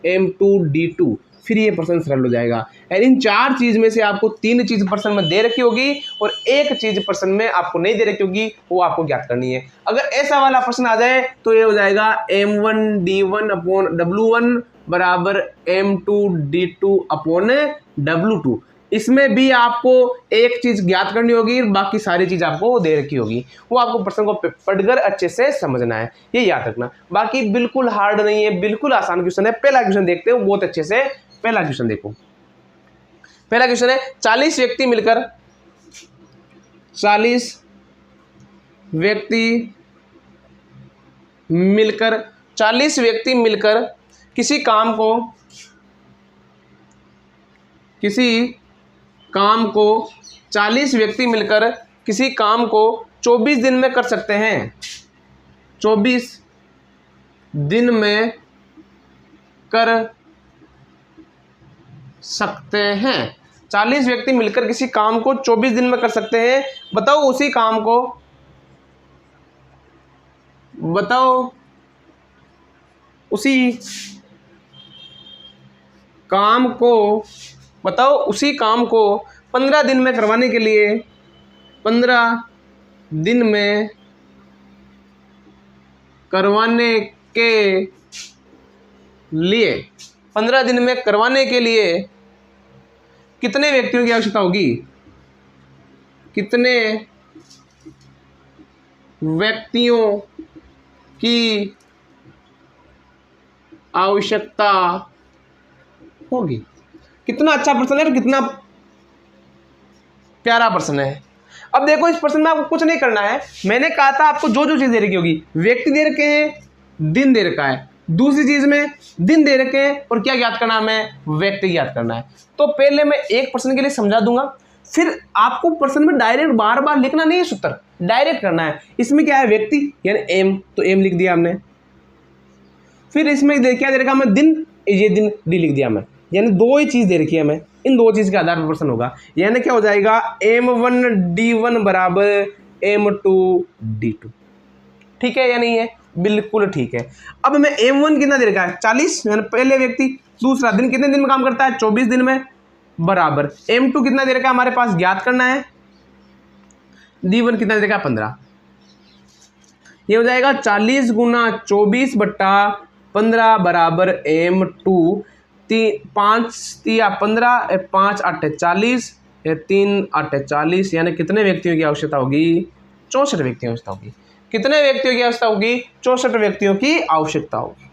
M2D2, फिर ये पर्सन सरल हो जाएगा। यानी इन चार चीज में से आपको तीन चीज पर्सन में दे रखी होगी और एक चीज पर्सन में आपको नहीं दे रखी होगी, वो आपको ज्ञात करनी है। अगर ऐसा वाला प्रश्न आ जाए तो ये हो जाएगा M1D1/W1 बराबर M2D2/W2। इसमें भी आपको एक चीज ज्ञात करनी होगी, बाकी सारी चीज आपको दे रखी होगी, वो आपको प्रश्न को पढ़कर अच्छे से समझना है, ये याद रखना। बाकी बिल्कुल हार्ड नहीं है, बिल्कुल आसान क्वेश्चन है। पहला क्वेश्चन देखते हो बहुत अच्छे से। पहला क्वेश्चन देखो, पहला क्वेश्चन है 40 व्यक्ति मिलकर किसी काम को 40 व्यक्ति मिलकर किसी काम को 24 दिन में कर सकते हैं। 24 दिन में कर सकते हैं। 40 व्यक्ति मिलकर किसी काम को 24 दिन में कर सकते हैं। बताओ उसी काम को 15 दिन में करवाने के लिए 15 दिन में करवाने के लिए कितने व्यक्तियों की आवश्यकता होगी? कितने व्यक्तियों की आवश्यकता होगी? कितना अच्छा प्रश्न है, कितना प्यारा प्रश्न है। अब देखो इस प्रश्न में आपको कुछ नहीं करना है। मैंने कहा था आपको जो जो चीज दे रखी होगी, व्यक्ति दे रखे हैं, दिन दे रखा है, दूसरी चीज में दिन दे रखे हैं और क्या ज्ञात करना है? व्यक्ति ज्ञात करना है। तो पहले मैं एक प्रश्न के लिए समझा दूंगा, फिर आपको प्रश्न में डायरेक्ट बार बार लिखना नहीं है, सूत्र डायरेक्ट करना है। इसमें क्या है? व्यक्ति यानी एम, तो एम लिख दिया हमने। फिर इसमें क्या दे रखा हमें? दिन, ये दिन डी लिख दिया मैं। यानी दो ही चीज दे रखी है हमें, इन दो चीज के आधार पर प्रश्न होगा। यानी क्या हो जाएगा? M1D1 बराबर M2D2। ठीक है या नहीं है? बिल्कुल ठीक है। अब मैं M1 कितना दे रखा है? 40, यानी पहले व्यक्ति। दूसरा दिन कितने दिन में काम करता है? 24 दिन में, बराबर M2 कितना दे रखा है हमारे पास? ज्ञात करना है। D1 कितना दे रखा है? 15। ये हो जाएगा 40 गुना 24 बट्टा 15 बराबर M2। 5 तिया 15, 5 8 40, 3 8 40। यानी कितने व्यक्तियों की आवश्यकता होगी? 64 व्यक्तियों की आवश्यकता होगी। कितने व्यक्तियों की आवश्यकता होगी? 64 व्यक्तियों की आवश्यकता होगी।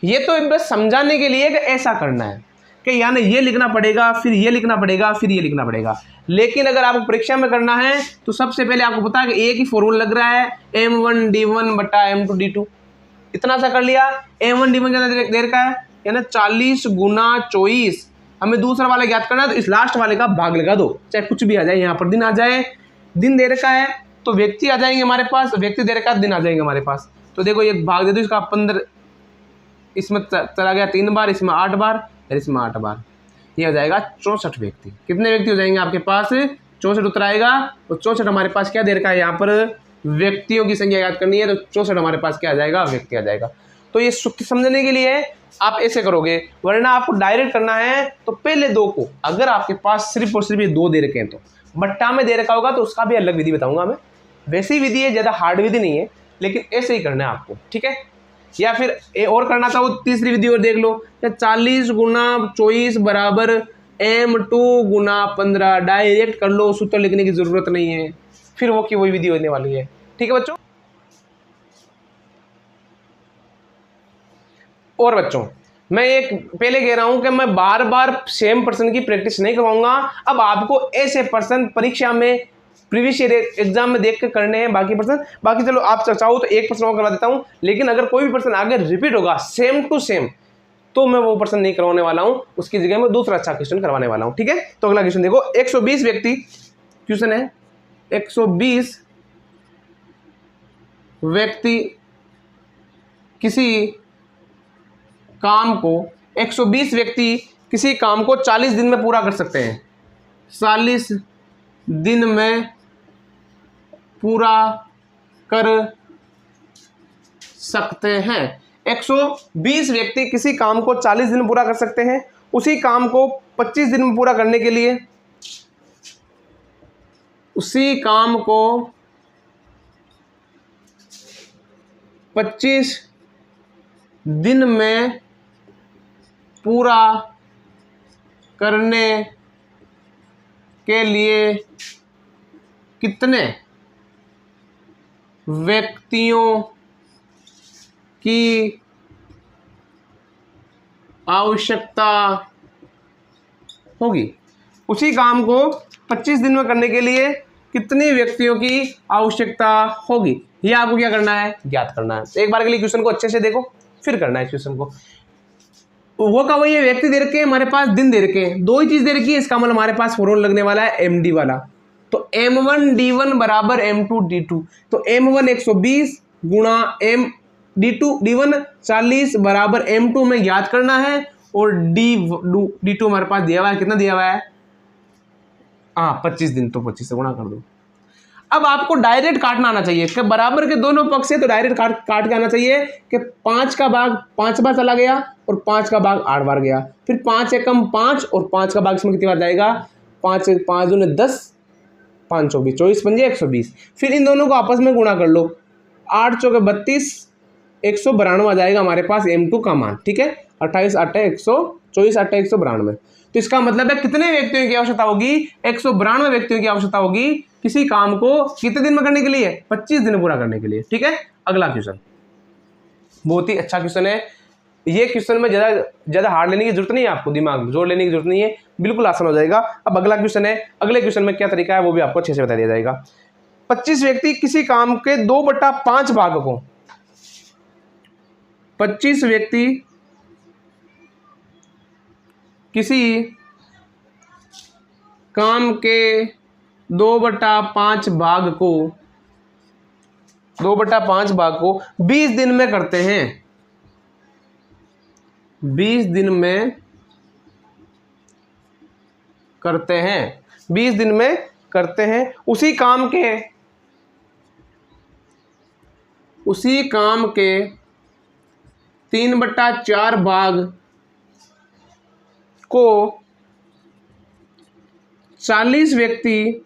ये तो बस समझाने के लिए कि ऐसा करना है कि यानी ये लिखना पड़ेगा, फिर ये लिखना पड़ेगा, फिर ये लिखना पड़ेगा। लेकिन अगर आपको परीक्षा में करना है तो सबसे पहले आपको पता है कि एक ही फॉर्मूला लग रहा है, M1D1 बटा M2D2। इतना सा कर लिया। M1D1 कितना दे रखा है? यानी 40 गुना 24। हमें दूसरा वाला ज्ञात करना है, तो इस लास्ट वाले का भाग लगा दो, चाहे कुछ भी आ जाए। यहाँ पर दिन आ जाए, दिन दे रखा है तो व्यक्ति आ जाएंगे हमारे पास, व्यक्ति दे रखा है दिन आ जाएंगे हमारे पास। तो देखो ये भाग दे दो इसका 15, इसमें चला गया 3 बार, इसमें 8 बार और इसमें 8 बार। ये हो जाएगा 64 व्यक्ति। कितने व्यक्ति हो जाएंगे आपके पास? 64 उत्तर आएगा। तो 64 हमारे पास क्या दे रखा है? यहाँ पर व्यक्तियों की संख्या याद करनी है, तो 64 हमारे पास क्या आ जाएगा? व्यक्ति आ जाएगा। तो ये सूत्र समझने के लिए आप ऐसे करोगे, वरना आपको डायरेक्ट करना है तो पहले दो को, अगर आपके पास सिर्फ और सिर्फ ये दो दे रखे हैं तो बट्टा में दे रखा होगा तो उसका भी अलग विधि बताऊंगा मैं। वैसी विधि है, ज़्यादा हार्ड विधि नहीं है, लेकिन ऐसे ही करना है आपको, ठीक है। या फिर और करना था वो तीसरी विधि और देख लो, 40 गुना 24 बराबर M2 गुना 15, डायरेक्ट कर लो, सूत्र लिखने की जरूरत नहीं है, फिर वो की वही विधि होने वाली है, ठीक है बच्चों। और बच्चों मैं एक पहले कह रहा हूं कि मैं बार बार सेम पर्सन की प्रैक्टिस नहीं करवाऊंगा। अब आपको ऐसे पर्सन परीक्षा में प्रीवियस ईयर एग्जाम में देख कर करने हैं बाकी पर्सन, बाकी चलो आप चाहो तो एक पर्सन और करवा देता हूं, लेकिन अगर कोई भी पर्सन आगे रिपीट होगा सेम टू सेम तो मैं वो पर्सन नहीं करवाने वाला हूं, उसकी जगह में दूसरा अच्छा क्वेश्चन करवाने वाला हूं, ठीक है। तो अगला क्वेश्चन देखो, 120 व्यक्ति, क्वेश्चन है 120 व्यक्ति किसी काम को 120 व्यक्ति किसी काम को 40 दिन में पूरा कर सकते हैं, 40 दिन में पूरा कर सकते हैं। 120 व्यक्ति किसी काम को 40 दिन में पूरा कर सकते हैं, उसी काम को 25 दिन में पूरा करने के लिए उसी काम को 25 दिन में पूरा करने के लिए कितने व्यक्तियों की आवश्यकता होगी। उसी काम को 25 दिन में करने के लिए कितने व्यक्तियों की आवश्यकता होगी, ये आपको क्या करना है, ज्ञात करना है। एक बार के लिए क्वेश्चन को अच्छे से देखो, फिर करना है क्वेश्चन को। वो का वही व्यक्ति दे रखे हैं, हमारे पास दिन दे रखे हैं, दो ही चीज दे रखी है, इसका मतलब हमारे पास फॉर्मूला लगने वाला है MD वाला। तो M1 D1 बराबर M2 D2, तो M1 120 गुणा D2 40 बराबर M2 में ज्ञात करना है, और D2 हमारे पास दिया हुआ है, कितना दिया हुआ है, 25 दिन, तो 25 से गुणा कर दो। अब आपको डायरेक्ट काटना आना चाहिए कि बराबर के दोनों पक्ष से, तो डायरेक्ट काट के आना चाहिए कि 5 का भाग 5 बार चला गया और 5 का भाग 8 बार गया, फिर 5 एकम 5 और 5 का भाग इसमें कितनी बार जाएगा, 5 5 दूने 10, 5 24, 24 पंजे 120, फिर इन दोनों को आपस में गुणा कर लो, 8 चौके 32, 192 आ जाएगा हमारे पास M2 का मान, ठीक है। 28 8 124 8 192, तो इसका मतलब है कितने व्यक्तियों की आवश्यकता होगी, 192 व्यक्तियों की आवश्यकता होगी किसी काम को कितने दिन में करने के लिए, 25 दिन पूरा करने के लिए, ठीक है। अगला क्वेश्चन बहुत ही अच्छा क्वेश्चन है, ये क्वेश्चन में ज्यादा हार्ड लेने की जरूरत नहीं है, आपको दिमाग में जोर लेने की जरूरत नहीं है, बिल्कुल आसान हो जाएगा। अब अगला क्वेश्चन है, अगले क्वेश्चन में क्या तरीका है वो भी आपको अच्छे से बता दिया जाएगा। 25 व्यक्ति किसी काम के 2/5 भाग को, 25 व्यक्ति किसी काम के 2/5 भाग को 20 दिन में करते हैं, 20 दिन में करते हैं, 20 दिन में करते हैं, उसी काम के 3/4 भाग को 40 व्यक्ति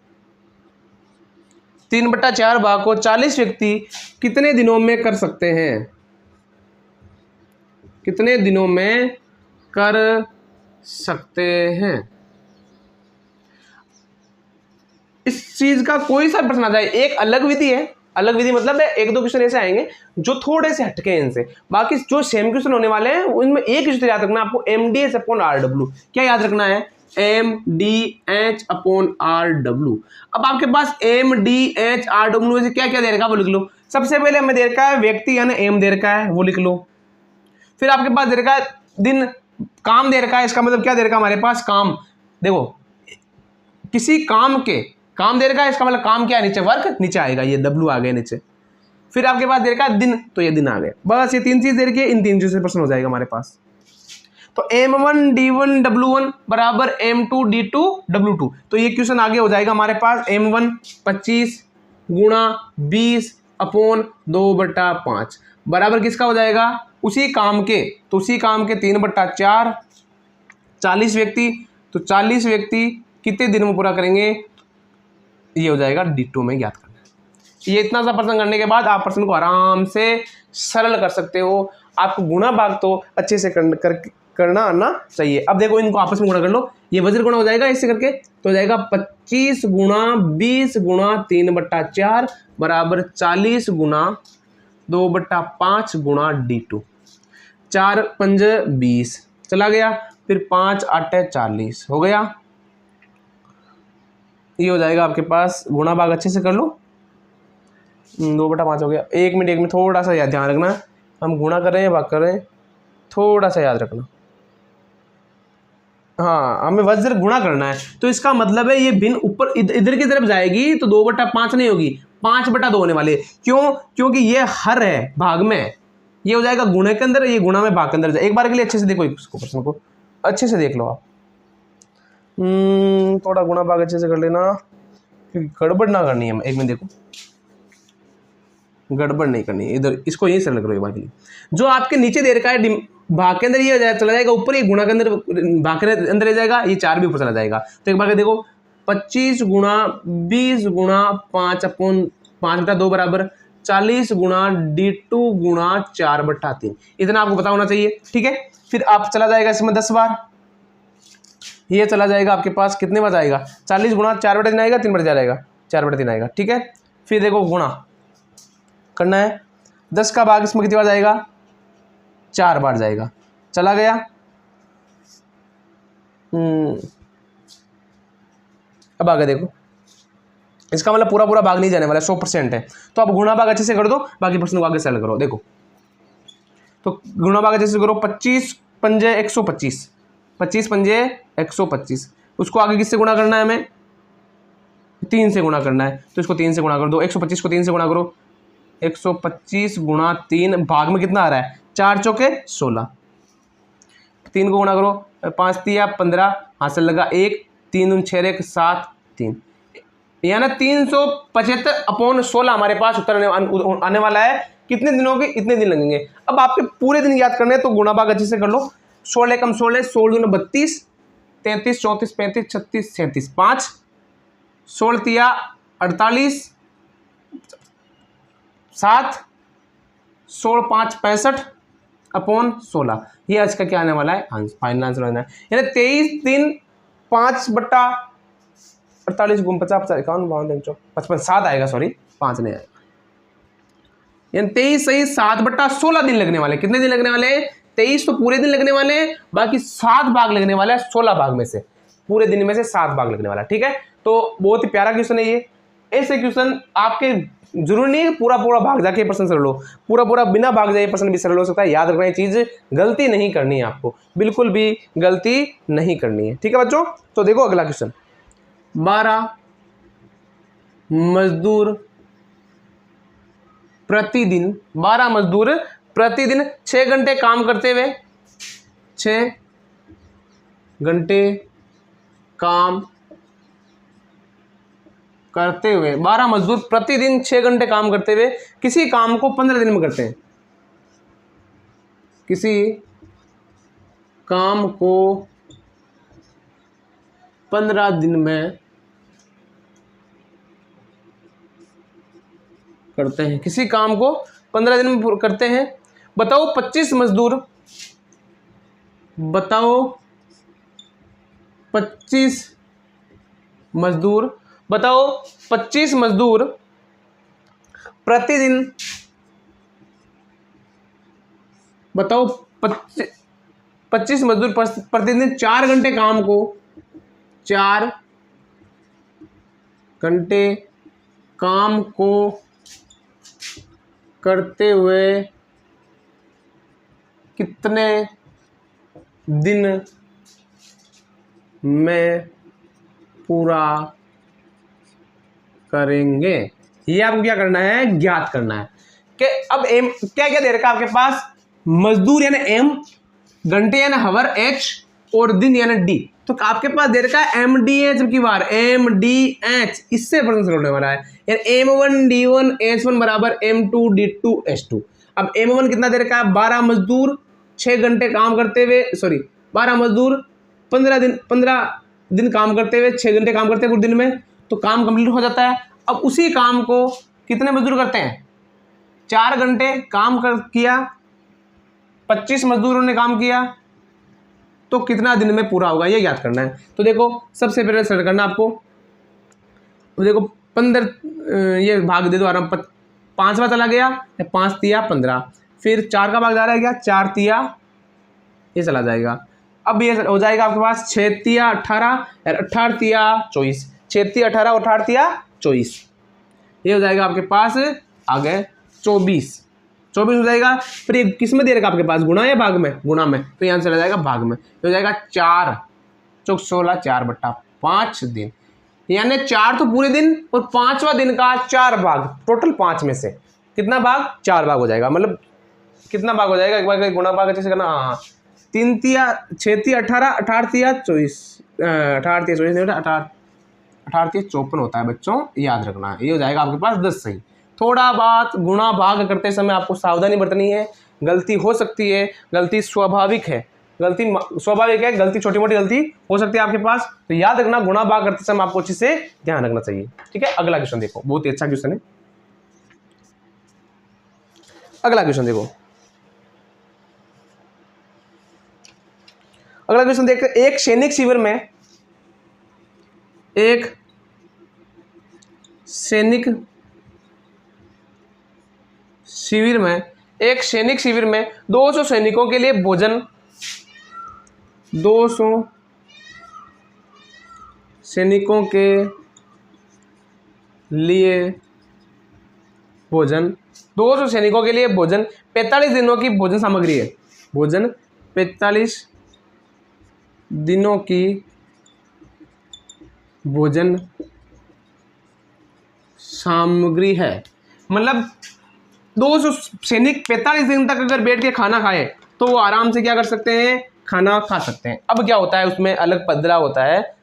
3/4 भाग को 40 व्यक्ति कितने दिनों में कर सकते हैं, कितने दिनों में कर सकते हैं। इस चीज का कोई सा प्रश्न आ जाए, एक अलग विधि है, अलग विधि मतलब है एक दो क्वेश्चन ऐसे आएंगे जो थोड़े से हटके हैं इनसे, बाकी जो सेम क्वेश्चन होने वाले हैं उनमें एक क्वेश्चन याद रखना आपको, MDH/RW। क्या याद रखना है, MDH/RW। अब आपके पास MDH/RW से क्या क्या दे रखा है वो लिख लो। सबसे पहले हमें दे रखा है व्यक्ति यानी M दे रखा है, वो लिख लो। फिर आपके पास दे रखा है दिन, काम दे रखा है, इसका मतलब क्या दे रखा है हमारे पास, काम। देखो किसी काम के, काम दे रखा है, इसका मतलब काम क्या है, नीचे वर्क, नीचे आएगा ये W आ गया नीचे। फिर आपके पास दे रखा है दिन, तो ये दिन आ गए, बस ये तीन चीज दे रखी है, इन तीन चीजों से प्रश्न हो जाएगा हमारे पास। तो M1 D1 W1 बराबर M2 D2 W2, तो ये क्वेश्चन आगे हो जाएगा हमारे पास, M1 25 गुणा 20/2/5 बराबर किसका हो जाएगा, उसी काम के, तो उसी काम के 3/4 40 व्यक्ति, तो 40 व्यक्ति कितने दिन में पूरा करेंगे, ये हो जाएगा D2 में ज्ञात करना है। ये इतना सा प्रश्न करने के बाद आप प्रश्न को आराम से सरल कर सकते हो। आपको गुणा भाग तो अच्छे से करना आना चाहिए। अब देखो इनको आपस में गुणा कर लो, ये वज्र गुणा हो जाएगा इससे करके, तो हो जाएगा 25 गुणा 20 गुणा 3/4 बराबर 40 गुणा 2/5 गुणा D2। 4 5 20 चला गया, फिर 5 8 40 हो गया। ये हो जाएगा आपके पास, गुणा भाग अच्छे से कर लो, 2/5 हो गया। 1 मिनट थोड़ा सा ध्यान रखना, हम गुणा कर रहे हैं भाग कर रहे हैं, थोड़ा सा याद रखना। हाँ, हमें वज्र गुणा करना है, तो इसका मतलब है ये भिन्न ऊपर इधर की तरफ जाएगी तो 2/5 नहीं होगी, 5/2 होने वाली है। क्यों? क्योंकि ये हर है भाग में, ये हो जाएगा गुणे के अंदर, ये गुणा में भाग के अंदर। एक बार के लिए अच्छे से देखो इसको, प्रश्न को अच्छे से देख लो आप। थोड़ा गुणा भाग अच्छे से कर लेना, गड़बड़ ना करनी है। एक मिनट देखो, गड़बड़ नहीं करनी है इधर, इसको यही सरल करो एक बार के लिए। जो आपके नीचे दे रखा है भाग के अंदर, ये चला जाएगा ऊपर, ये गुणा के अंदर भाग के अंदर रह जाएगा, ये 4 भी ऊपर चला जाएगा। तो एक बार के देखो, 25 गुणा 20 गुणा 5/2 बराबर 40 गुणा D2 गुणा 4/3। इतना आपको पता होना चाहिए, ठीक है। फिर आप चला जाएगा इसमें 10 बार, ये चला जाएगा आपके पास कितने बार आएगा, 40 गुणा 4/3 आएगा, 3/4 आएगा, 4/3 आएगा, ठीक है। फिर देखो गुणा करना है, 10 का भाग इसमें कितनी बार जाएगा, 4 बार जाएगा, चला गया। अब आगे देखो, इसका मतलब पूरा पूरा भाग नहीं जाने वाला, 100% है। तो आप गुणा भाग अच्छे से कर दो, बाकी प्रश्न को आगे सरल करो। देखो तो गुणा भाग अच्छे से करो, 25 पंजे 125, 25 पंजे 125। उसको आगे किससे गुणा करना है, हमें 3 से गुणा करना है, तो इसको 3 से गुणा कर दो। 125 को 3 से गुणा करो, 125 गुणा 3, भाग में कितना आ रहा है, 4 चौके 16, 3 को गुणा करो, 5 तिया 15, हाथ से लगा 1, 3 दूनी 6 1 7 3, यानी 375/16 हमारे पास उत्तर आने वाला है। कितने दिनों के, इतने दिन लगेंगे। अब आपके पूरे दिन याद करने हैं, तो गुणा भाग अच्छे से कर लो। 16 कम 16, 16 दूनी 32, 33 34 35 36 37, 5 16 तिया 48, 7 16 5 65/16। ये आज का क्या आने वाला है, फाइनल आंसर आना है, यानी 23 दिन 5/48 गुम 50 51 52 55 7 आएगा, सॉरी 5 नहीं आएगा, यानी 23 सही 7/16 दिन लगने वाले। कितने दिन लगने वाले, 23 तो पूरे दिन लगने वाले हैं, बाकी 7 भाग लगने वाला है, 16 भाग में से, पूरे दिन में से 7 भाग लगने वाला है, ठीक है। तो बहुत ही प्यारा क्वेश्चन है ये। ऐसे क्वेश्चन आपके जरूरी नहीं पूरा पूरा भाग जाके प्रश्न सरल हो, पूरा पूरा बिना भाग जाए प्रश्न भी सरल हो सकता है। याद रखना, ये चीज गलती नहीं करनी है आपको, बिल्कुल भी गलती नहीं करनी है, ठीक है बच्चों। तो देखो अगला क्वेश्चन, 12 मजदूर प्रतिदिन 6 घंटे काम करते हुए 6 घंटे काम करते हुए 12 मजदूर प्रतिदिन 6 घंटे काम करते हुए किसी काम को 15 दिन में करते हैं। किसी काम को 15 दिन में करते हैं, किसी काम को 15 दिन में करते हैं। बताओ 25 मजदूर, बताओ 25 मजदूर, बताओ 25 मजदूर प्रतिदिन, बताओ 25 मजदूर प्रतिदिन 4 घंटे काम को 4 घंटे काम को करते हुए कितने दिन में पूरा करेंगे। ये आपको क्या करना है, ज्ञात करना है कि अब एम क्या क्या दे रखा है आपके पास, मजदूर यानी एम, घंटे यानी हवर एच, और दिन यानी डी। तो आपके पास दे रखा है एम डी एच की बार, एम डी एच, इससे प्रश्न होने वाला है। यानी M1 D1 H1 बराबर M2 D2 H2। अब M1 कितना दे रखा है, 12 मजदूर 6 घंटे काम करते हुए, सॉरी 12 मजदूर 15 दिन काम करते हुए 6 घंटे काम करते हैं पूरे दिन में, तो काम कंप्लीट हो जाता है। अब उसी काम को कितने मजदूर करते हैं, 4 घंटे काम किया, 25 मजदूरों ने काम किया, तो कितना दिन में पूरा होगा ये याद करना है। तो देखो सबसे पहले सेलेक्ट करना आपको, तो देखो 15 ये भाग दे दो आराम, 5वां चला गया, 5 तिया 15, फिर 4 का भाग जा रहा है क्या, 4 तिया ये चला जाएगा। अब ये हो जाएगा आपके पास 6 तिया 18 और 18 तिया 24, 6 तिया 18 और 18 तिया 24, ये हो जाएगा आपके पास आगे 24 हो जाएगा। फिर ये किस में दे रखा आपके पास, गुणा या भाग में, गुणा में, तो यहाँ चला जाएगा भाग में, तो हो जाएगा 4 चौक 16 4/5 दिन, यानी 4 तो पूरे दिन और 5वां दिन का 4 भाग, टोटल 5 में से कितना भाग, 4 भाग हो जाएगा। मतलब कितना भाग हो जाएगा, एक बार गुणा भाग अच्छे से करना, हाँ 3 तिया 6 तिया 18, 18 तिया 24, 18 तिया 24 18 तिया 54 होता है बच्चों, याद रखना। ये हो जाएगा आपके पास 10 सही। थोड़ा बात गुणा भाग करते समय आपको सावधानी बरतनी है, गलती हो सकती है, गलती स्वाभाविक है, गलती छोटी मोटी गलती हो सकती है आपके पास, तो याद रखना गुणा भाग करते समय आपको अच्छे से ध्यान रखना चाहिए। ठीक है, अगला क्वेश्चन देखो, बहुत ही अच्छा क्वेश्चन है। अगला क्वेश्चन देखो, अगला क्वेश्चन देखते हैं। एक सैनिक शिविर में एक सैनिक शिविर में 200 सैनिकों के लिए भोजन, 200 सैनिकों के लिए भोजन, 200 सैनिकों के लिए भोजन 45 दिनों की भोजन सामग्री है, भोजन 45 दिनों की भोजन सामग्री है। मतलब 200 सैनिक 45 दिन तक अगर बैठ के खाना खाए तो वो आराम से क्या कर सकते हैं, खाना खा सकते हैं। अब क्या होता है उसमें अलग बदलाव होता है,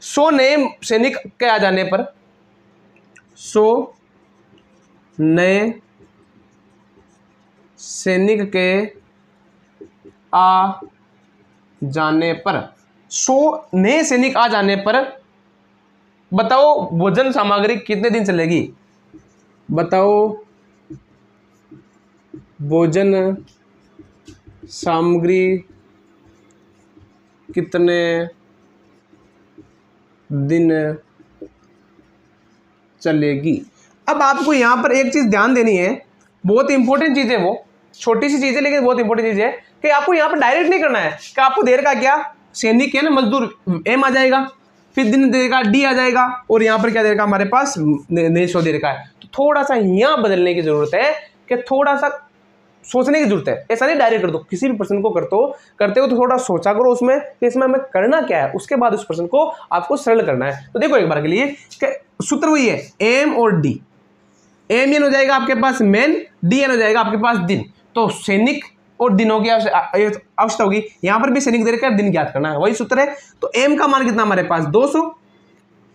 100 नए सैनिक के आ जाने पर, 100 नए सैनिक के आ जाने पर, 100 नए सैनिक आ जाने पर बताओ भोजन सामग्री कितने दिन चलेगी, बताओ भोजन सामग्री कितने दिन चलेगी। अब आपको यहां पर एक चीज ध्यान देनी है, बहुत इंपॉर्टेंट चीज है, वो छोटी सी चीज है लेकिन बहुत इंपॉर्टेंट चीज है कि आपको यहां पर डायरेक्ट नहीं करना है कि आपको देर का क्या, सैनिक है ना मजदूर, एम आ जाएगा, फिर दिन देर का डी आ जाएगा, और यहां पर क्या देर का हमारे पास नए 100 देर का है। तो थोड़ा सा यहां बदलने की जरूरत है कि थोड़ा सा सोचने की जरूरत है, ऐसा नहीं डायरेक्ट कर दो, किसी भी प्रश्न को करते हो तो थोड़ा सोचा करो उसमें कि इसमें हमें करना क्या है, उसके बाद उस प्रश्न को आपको सरल करना है। तो देखो एक बार के लिए कि सूत्र वही है, एम और डी, एम एन हो जाएगा आपके पास मेन, डी एन हो जाएगा आपके पास दिन, तो सैनिक और दिनों की आवश्यकता होगी। यहां पर भी सैनिक दे रखा है, दिन ज्ञात करना है, वही सूत्र है। तो एम का मान कितना हमारे पास 200,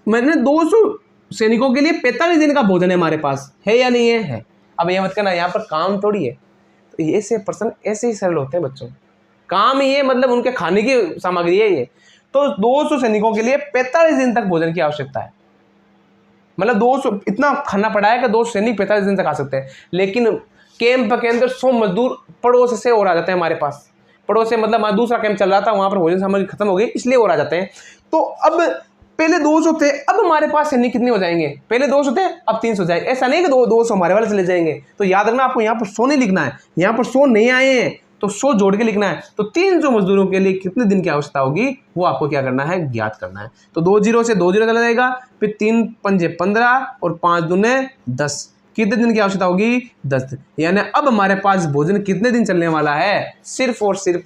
मैंने 200 सैनिकों के लिए 45 दिन का भोजन है हमारे पास, है या नहीं है। अब ये मत करना, यहाँ पर काम थोड़ी है, तो ऐसे प्रश्न ऐसे ही सरल होते हैं बच्चों, काम ही है, मतलब उनके खाने की सामग्री है ये। तो 200 सैनिकों के लिए 45 दिन तक भोजन की आवश्यकता है, मतलब 200 इतना खाना पड़ा है कि 200 सैनिक 45 दिन तक खा सकते हैं। लेकिन कैंप के अंदर 100 मजदूर पड़ोस से और आ जाते हैं हमारे पास, पड़ोस से मतलब दूसरा कैंप चल रहा था, वहां पर भोजन सामग्री खत्म हो गई इसलिए और आ जाते हैं। तो अब पहले 200 थे, अब हमारे पास सैनिक कितने हो जाएंगे, पहले 200 थे अब 300 हो जाएंगे, ऐसा नहीं कि 200 हमारे वाले चले जाएंगे। तो याद रखना आपको यहाँ पर 100 नहीं लिखना है, यहाँ पर 100 नहीं आए हैं तो 100 जोड़ के लिखना है। तो 300 मजदूरों के लिए कितने दिन की आवश्यकता होगी वो आपको क्या करना है, ज्ञात करना है। तो 2 0 से 2 0 चला जाएगा, फिर 3 पंजे 15 और 5 दूने 10, कितने दिन की आवश्यकता होगी 10 दिन। यानी अब हमारे पास भोजन कितने दिन चलने वाला है, सिर्फ और सिर्फ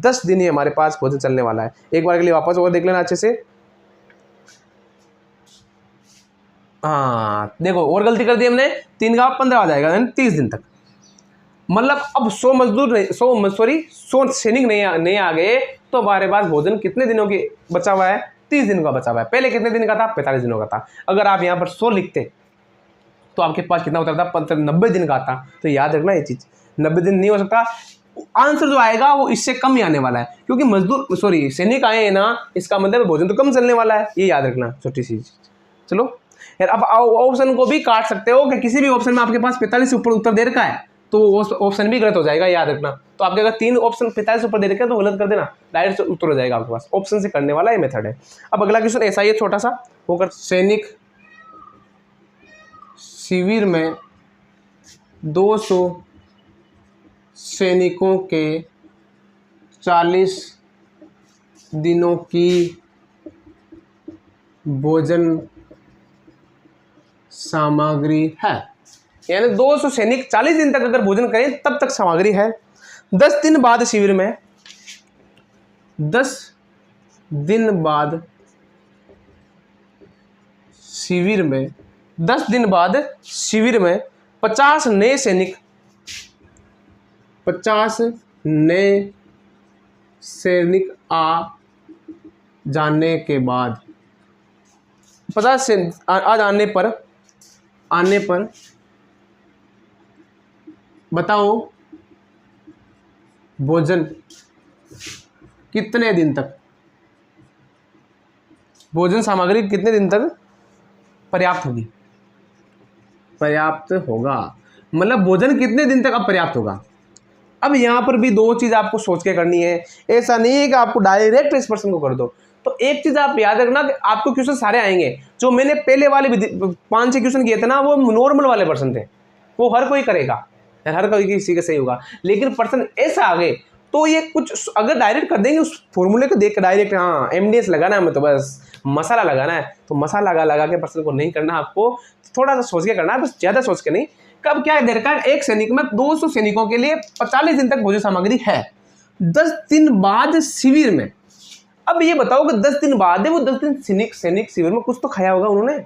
10 दिन ही हमारे पास भोजन चलने वाला है। एक बार के लिए वापस और देख लेना अच्छे से। हाँ देखो और गलती कर दी हमने, 3 का 15 आ जाएगा, 30 दिन तक। मतलब अब 100 मजदूर 100 सैनिक नहीं आ गए तो हमारे पास भोजन कितने दिनों की बचा हुआ है, 30 दिन का बचा हुआ है। पहले कितने दिन का था, 45 दिनों का था। अगर आप यहाँ पर 100 लिखते तो आपके पास कितना होता था, 90 दिन का था। तो याद रखना ये चीज़, 90 दिन नहीं हो सकता। आंसर जो आएगा वो इससे कम ही आने वाला है, क्योंकि मजदूर सॉरी सैनिक आए हैं ना, इसका मतलब भोजन तो कम चलने वाला है, ये याद रखना छोटी सी चीज। चलो यार, अब ऑप्शन को भी काट सकते हो कि किसी भी ऑप्शन में आपके पास 45 से ऊपर उत्तर दे रखा है तो वो ऑप्शन भी गलत हो जाएगा, याद रखना। तो आपके अगर 3 ऑप्शन 45 से ऊपर दे रखे हैं तो गलत कर देना, डायरेक्ट उत्तर हो जाएगा आपके पास। ऑप्शन से करने वाला ये मेथड है। अब अगला क्वेश्चन ऐसा ही है छोटा सा, वो कर सैनिक शिविर में 200 सैनिकों के 40 दिनों की भोजन सामग्री है, यानी 200 सैनिक 40 दिन तक अगर भोजन करें तब तक सामग्री है। 10 दिन बाद शिविर में 10 दिन बाद शिविर में 10 दिन बाद शिविर में 50 नए सैनिक 50 नए सैनिक आ जाने के बाद 50 से आ जाने पर बताओ भोजन कितने दिन तक, भोजन सामग्री कितने दिन तक पर्याप्त होगी, पर्याप्त होगा, मतलब भोजन कितने दिन तक अब पर्याप्त होगा। अब यहां पर भी 2 चीज आपको सोच के करनी है, ऐसा नहीं है कि आपको डायरेक्ट इस प्रश्न को कर दो। तो एक चीज आप याद रखना कि आपको क्वेश्चन सारे आएंगे, जो मैंने पहले वाले 5-6 क्वेश्चन किए थे ना, वो नॉर्मल वाले प्रश्न थे, वो हर कोई करेगा, हर कोई किसी का सही होगा। लेकिन प्रश्न ऐसा आ गए तो ये कुछ अगर डायरेक्ट कर देंगे उस फॉर्मूले को देख कर डायरेक्ट, हाँ एमडीएस लगाना है, हमें तो बस मसाला लगाना है, तो मसाला लगा के प्रश्न को नहीं करना, आपको थोड़ा सा सोच के करना है, बस ज्यादा सोच के नहीं। कब क्या दे रखा है, एक सैनिक में 200 सैनिकों के लिए 45 दिन तक भोजन सामग्री है, 10 दिन बाद शिविर में। अब ये बताओ कि 10 दिन बाद है, वो 10 दिन सैनिक शिविर में कुछ तो खाया होगा उन्होंने,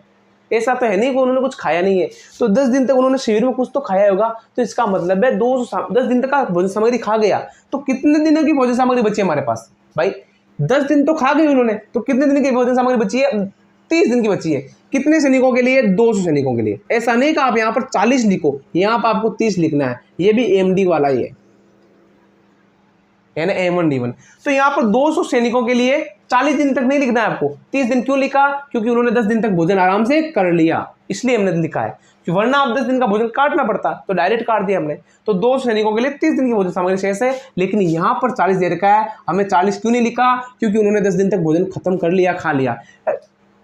ऐसा तो है नहीं कि उन्होंने कुछ खाया नहीं है। तो 10 दिन तक उन्होंने शिविर में कुछ तो खाया होगा, तो इसका मतलब है 10 दिन तक का भोजन सामग्री खा गया, तो कितने दिनों की भोजन सामग्री बची है हमारे पास भाई, 10 दिन तो खा गई उन्होंने, तो कितने दिन की भोजन सामग्री बची है, 30 दिन की बची है। कितने सैनिकों के लिए, 200 सैनिकों के लिए। ऐसा नहीं कि आप यहाँ पर 40 लिखो, यहाँ पर आपको 30 लिखना है, ये भी एमडी वाला ही है, यानी M1D1। तो यहाँ पर 200 सैनिकों के लिए 40 दिन तक नहीं लिखना है आपको, 30 दिन क्यों लिखा, क्योंकि उन्होंने 10 दिन तक भोजन आराम से कर लिया, इसलिए हमने लिखा है, कि वरना आप 10 दिन का भोजन काटना पड़ता, तो डायरेक्ट काट दिया हमने। तो 200 सैनिकों के लिए 30 दिन की भोजन सामग्री शेष है, लेकिन यहाँ पर 40 दे रखा है, हमें 40 क्यों नहीं लिखा, क्योंकि उन्होंने 10 दिन तक भोजन खत्म कर लिया, खा लिया।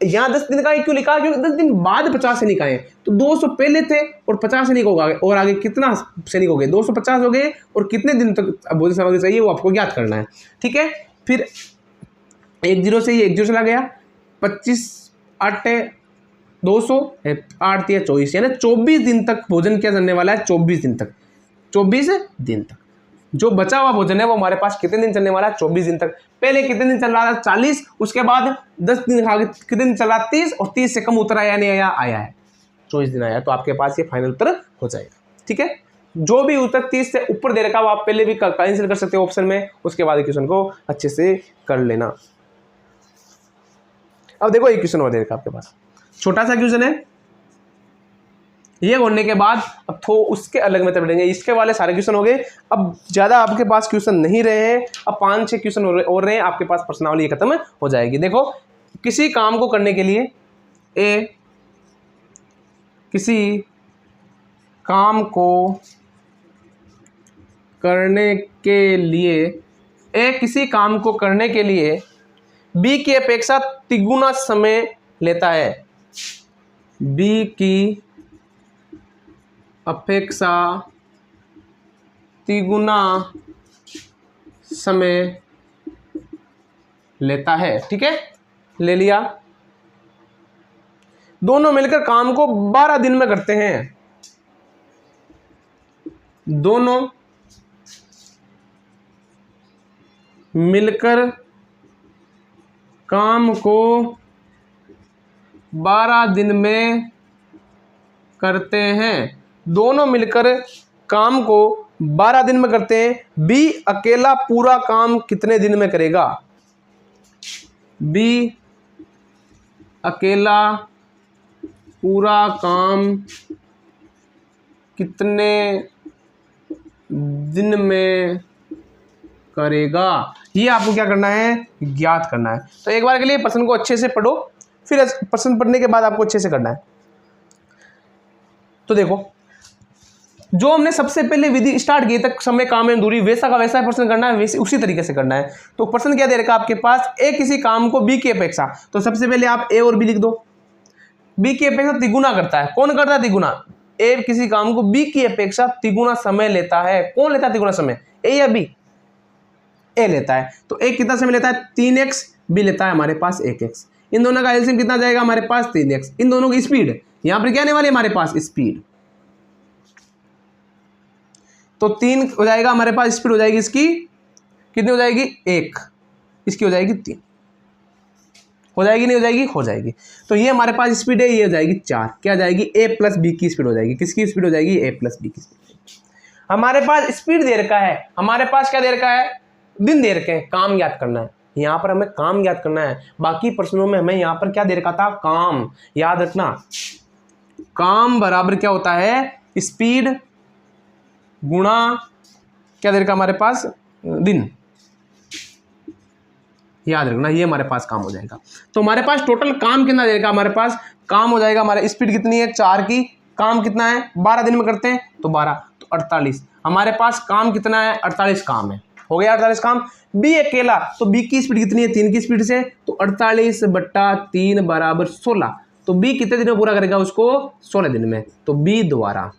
यहाँ 10 दिन का क्यों लिखा, क्योंकि 10 दिन बाद 50 सैनिक आए, तो 200 पहले थे और 50 सैनिक होगा, और आगे कितना सैनिक हो गए, 250 हो गए, और कितने दिन तक भोजन सामग्री चाहिए वो आपको ज्ञात करना है। ठीक है, फिर 1 0 से ये 1 0 चला गया, 25 8 200 8 3 24, यानी 24 दिन तक भोजन क्या चलने वाला है, 24 दिन तक, 24 दिन तक जो बचा हुआ भोजन है वो हमारे पास कितने दिन चलने वाला है, 24 दिन तक। पहले कितने दिन चल रहा था, 40, उसके बाद 10 दिन खा कितने दिन चल रहा, 30, और 30 से कम उत्तर आया नहीं आया, आया है 24 दिन आया, तो आपके पास ये फाइनल उत्तर हो जाएगा। ठीक है, जो भी उत्तर 30 से ऊपर दे रखा वो आप पहले भी कैंसिल कर सकते हो ऑप्शन में, उसके बाद क्वेश्चन को अच्छे से कर लेना। अब देखो एक क्वेश्चन और दे रखा आपके पास, छोटा सा क्वेश्चन है, ये होने के बाद अब तो उसके अलग मेथड बढ़ेंगे, इसके वाले सारे क्वेश्चन हो गए, अब ज्यादा आपके पास क्वेश्चन नहीं रहे हैं, अब 5-6 क्वेश्चन और रहे हैं, आपके पास प्रश्नावली ये खत्म हो जाएगी। देखो, किसी काम को करने के लिए किसी काम को करने के लिए बी की अपेक्षा तिगुना समय लेता है, बी की अपेक्षा तिगुना समय लेता है। ठीक है, ले लिया, दोनों मिलकर काम को 12 दिन में करते हैं, दोनों मिलकर काम को 12 दिन में करते हैं, दोनों मिलकर काम को 12 दिन में करते हैं। बी अकेला पूरा काम कितने दिन में करेगा, बी अकेला पूरा काम कितने दिन में करेगा, ये आपको क्या करना है, ज्ञात करना है। तो एक बार के लिए प्रश्न को अच्छे से पढ़ो, फिर प्रश्न पढ़ने के बाद आपको अच्छे से करना है। तो देखो, जो हमने सबसे पहले विधि स्टार्ट की तक समय काम एवं दूरी, वैसा का वैसा प्रश्न करना है, वैसे उसी तरीके से करना है। तो प्रश्न क्या दे रखा आपके पास, ए किसी काम को बी की अपेक्षा, तो सबसे पहले आप ए और बी लिख दो। बी की अपेक्षा तिगुना करता है, कौन करता है तिगुना, ए किसी काम को बी की अपेक्षा तिगुना समय लेता है, कौन लेता है तिगुना समय, ए या बी, ए लेता है। तो ए कितना समय लेता है, 3x, बी लेता है हमारे पास 1x, इन दोनों का एलसीएम कितना जाएगा हमारे पास 3x, इन दोनों की स्पीड, यहां पर क्या आने वाली है हमारे पास स्पीड, तो 3 हो जाएगा हमारे पास, स्पीड हो जाएगी इसकी कितनी हो जाएगी 1, इसकी हो जाएगी 3, हो जाएगी नहीं हो जाएगी, हो जाएगी। तो ये हमारे पास स्पीड है, ये हो जाएगी 4, क्या जाएगी a प्लस बी की स्पीड हो जाएगी, किसकी स्पीड हो जाएगी, a प्लस बी की स्पीड। हमारे पास स्पीड दे रखा है, हमारे पास क्या दे रखा है, दिन दे रखे हैं, काम ज्ञात करना है, यहाँ पर हमें काम ज्ञात करना है। बाकी प्रश्नों में हमें यहाँ पर क्या दे रखा था, काम, याद रखना काम बराबर क्या होता है, स्पीड गुणा क्या दे रखा हमारे पास, दिन, याद रखना, ये हमारे पास काम हो जाएगा। तो हमारे पास टोटल काम कितना दे रखा, हमारे पास काम हो जाएगा, हमारे स्पीड कितनी है 4 की, काम कितना है 12 दिन में करते हैं तो 12, तो 48, हमारे पास काम कितना है 48 काम है, हो गया 48 काम। बी अकेला, तो बी की स्पीड कितनी है 3 की स्पीड से, तो 48/3 बराबर 16, तो बी कितने दिन में पूरा करेगा उसको, 16 दिन में, तो बी द्वारा,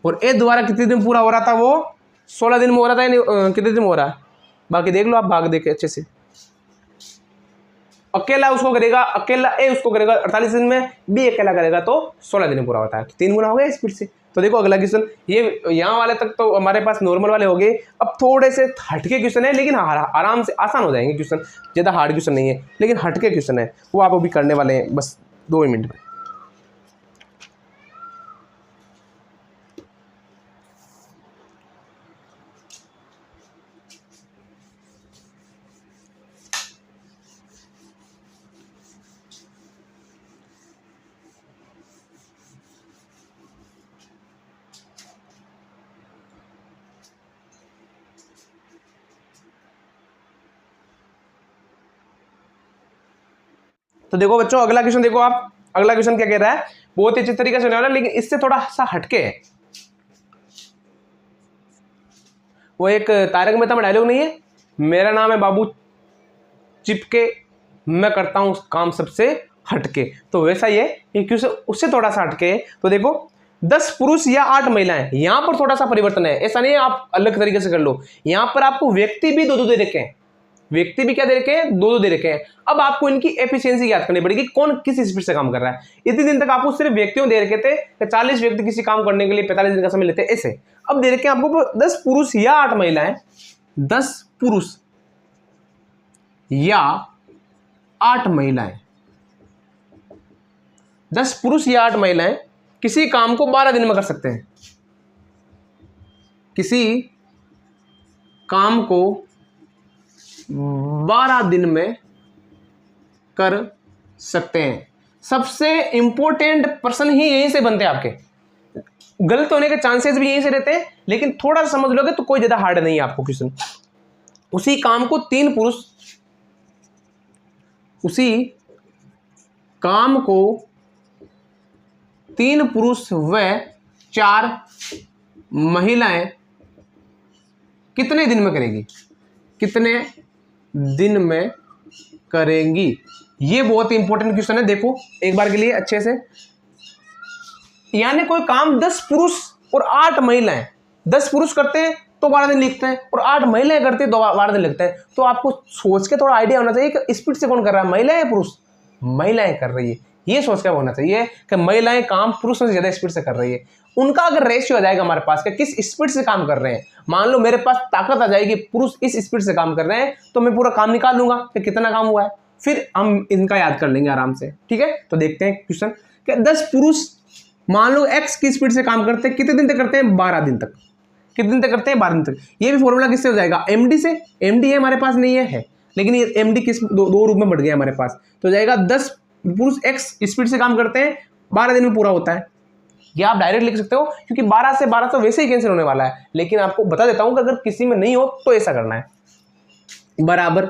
और ए द्वारा कितने दिन पूरा हो रहा था, वो 16 दिन में हो रहा था, कितने दिन में हो रहा है, बाकी देख लो आप, भाग देखे अच्छे से। अकेला उसको करेगा, अकेला ए उसको करेगा 48 दिन में, बी अकेला करेगा तो 16 दिन में पूरा होता है, तो 3 गुना हो गया स्पीड से। तो देखो अगला क्वेश्चन, ये यहाँ वाले तक तो हमारे पास नॉर्मल वाले हो गए, अब थोड़े से हटके क्वेश्चन है, लेकिन आराम से आसान हो जाएंगे क्वेश्चन, ज़्यादा हार्ड क्वेश्चन नहीं है, लेकिन हटके क्वेश्चन है, वो आप अभी करने वाले हैं बस 2 मिनट में। तो देखो बच्चों, अगला क्वेश्चन देखो आप, अगला क्वेश्चन क्या कह रहा है, बहुत ही अच्छे तरीके से होने वाला है, लेकिन इससे थोड़ा सा हटके है। वो एक तारक मेहता में डायलॉग नहीं है, मेरा नाम है बाबू चिपके, मैं करता हूं काम सबसे हटके, तो वैसा ये क्वेश्चन उससे थोड़ा सा हटके है। तो देखो 10 पुरुष या 8 महिलाएं, यहां पर थोड़ा सा परिवर्तन है, ऐसा नहीं है आप अलग तरीके से कर लो, यहां पर आपको व्यक्ति भी 2-2 दे रखे हैं, व्यक्ति भी क्या दे रखे हैं 2-2 दे रखे हैं। अब आपको इनकी एफिशिएंसी याद करनी पड़ेगी, कौन किस स्पीड से काम कर रहा है। इतने दिन तक आपको सिर्फ व्यक्तियों दे रखे थे कि 40 व्यक्ति किसी काम करने के लिए 45 दिन का समय लेते हैं, ऐसे। अब दे रखे हैं आपको 10 पुरुष या 8 महिलाएं, 10 पुरुष या 8 महिलाएं, 10 पुरुष या 8 महिलाएं किसी काम को 12 दिन में कर सकते हैं, किसी काम को 12 दिन में कर सकते हैं। सबसे इंपॉर्टेंट पर्सन ही यहीं से बनते हैं, आपके गलत होने के चांसेस भी यहीं से रहते हैं, लेकिन थोड़ा सा समझ लोगे तो कोई ज्यादा हार्ड नहीं है आपको क्वेश्चन। उसी काम को 3 पुरुष, उसी काम को 3 पुरुष व 4 महिलाएं कितने दिन में करेगी, कितने दिन में करेंगी, ये बहुत इंपॉर्टेंट क्वेश्चन है। देखो एक बार के लिए अच्छे से, यानी कोई काम 10 पुरुष और 8 महिलाएं, 10 पुरुष करते हैं तो 12 दिन लिखते हैं, और 8 महिलाएं करते हैं तो 12 दिन लिखते हैं। तो आपको सोच के थोड़ा आइडिया होना चाहिए कि स्पीड से कौन कर रहा है, महिला या पुरुष, महिलाएं कर रही है, ये सोच के होना चाहिए कि महिलाएं काम पुरुषों से ज्यादा स्पीड से कर रही है। उनका अगर रेशियो आ जाएगा हमारे पास कि किस स्पीड से काम कर रहे हैं, मान लो मेरे पास ताकत आ जाएगी पुरुष इस स्पीड से काम कर रहे हैं, तो मैं पूरा काम निकाल लूंगा कि कितना काम हुआ है, फिर हम इनका याद कर लेंगे आराम से। ठीक है, तो देखते हैं क्वेश्चन कि 10 पुरुष मान लो x की स्पीड से काम करते हैं, कितने दिन तक करते हैं, 12 दिन तक। कितने दिन तक करते हैं, 12 दिन तक। ये भी फॉर्मूला किससे हो जाएगा, md से। md है हमारे पास नहीं है, लेकिन ये md किस दो रूप में बढ़ गया हमारे पास, तो जाएगा 10 पुरुष x स्पीड से काम करते हैं, 12 दिन में पूरा होता है, या आप डायरेक्ट लिख सकते हो, क्योंकि 12 से 12 तो वैसे ही कैंसिल होने वाला है, लेकिन आपको बता देता हूं कि अगर किसी में नहीं हो तो ऐसा करना है, बराबर।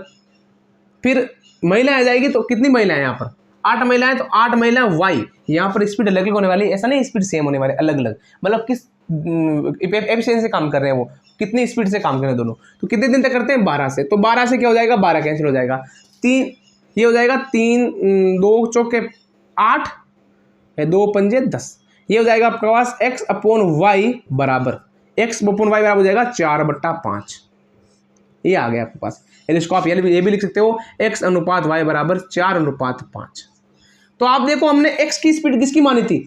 फिर महिला आ जाएगी, तो कितनी महिलाएं यहाँ पर 8 महिलाएं, तो 8 महिला वाई, यहाँ पर स्पीड अलग अलग होने वाली, ऐसा नहीं स्पीड सेम होने वाली, अलग अलग, मतलब किस एफिशिएंसी से काम कर रहे हैं वो, कितनी स्पीड से काम कर रहे हैं दोनों। तो कितने दिन तक करते हैं 12 से, तो 12 से क्या हो जाएगा 12 कैंसिल हो जाएगा, 3 ये हो जाएगा 3 2 चौके 8 2 पंजे 10, ये हो जाएगा आपके पास x अपॉन वाई बराबर, x अपॉन वाई बराबर हो जाएगा 4/5, ये आ गया आपके पास। इसको आप ये भी लिख सकते हो x अनुपात y बराबर 4/5। तो आप देखो हमने x की स्पीड किसकी मानी थी,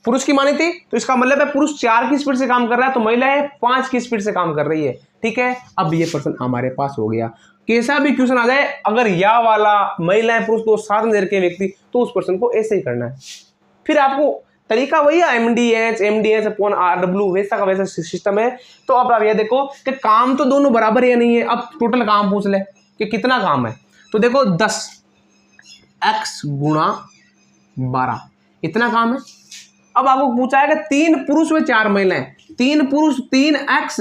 पुरुष की मानी थी, तो इसका मतलब है पुरुष 4 की स्पीड से काम कर रहा है, तो महिलाएं 5 की स्पीड से काम कर रही है, ठीक है। अब ये प्रश्न हमारे पास हो गया। कैसा भी क्वेश्चन आ जाए, अगर या वाला महिलाएं पुरुष तो साथ में के व्यक्ति, तो उस प्रश्न को ऐसे ही करना है। फिर आपको तरीका वही है, एमडीएच अपॉन आरडब्ल्यू, वैसा का वैसा सिस्टम है। तो अब आप ये देखो कि काम तो दोनों बराबर है या नहीं है। अब टोटल काम पूछ ले कि कितना काम है, तो देखो 10x गुणा 12 इतना काम है। अब आपको पूछा है कि 3 पुरुष व 4 महिलाएं, 3 पुरुष 3x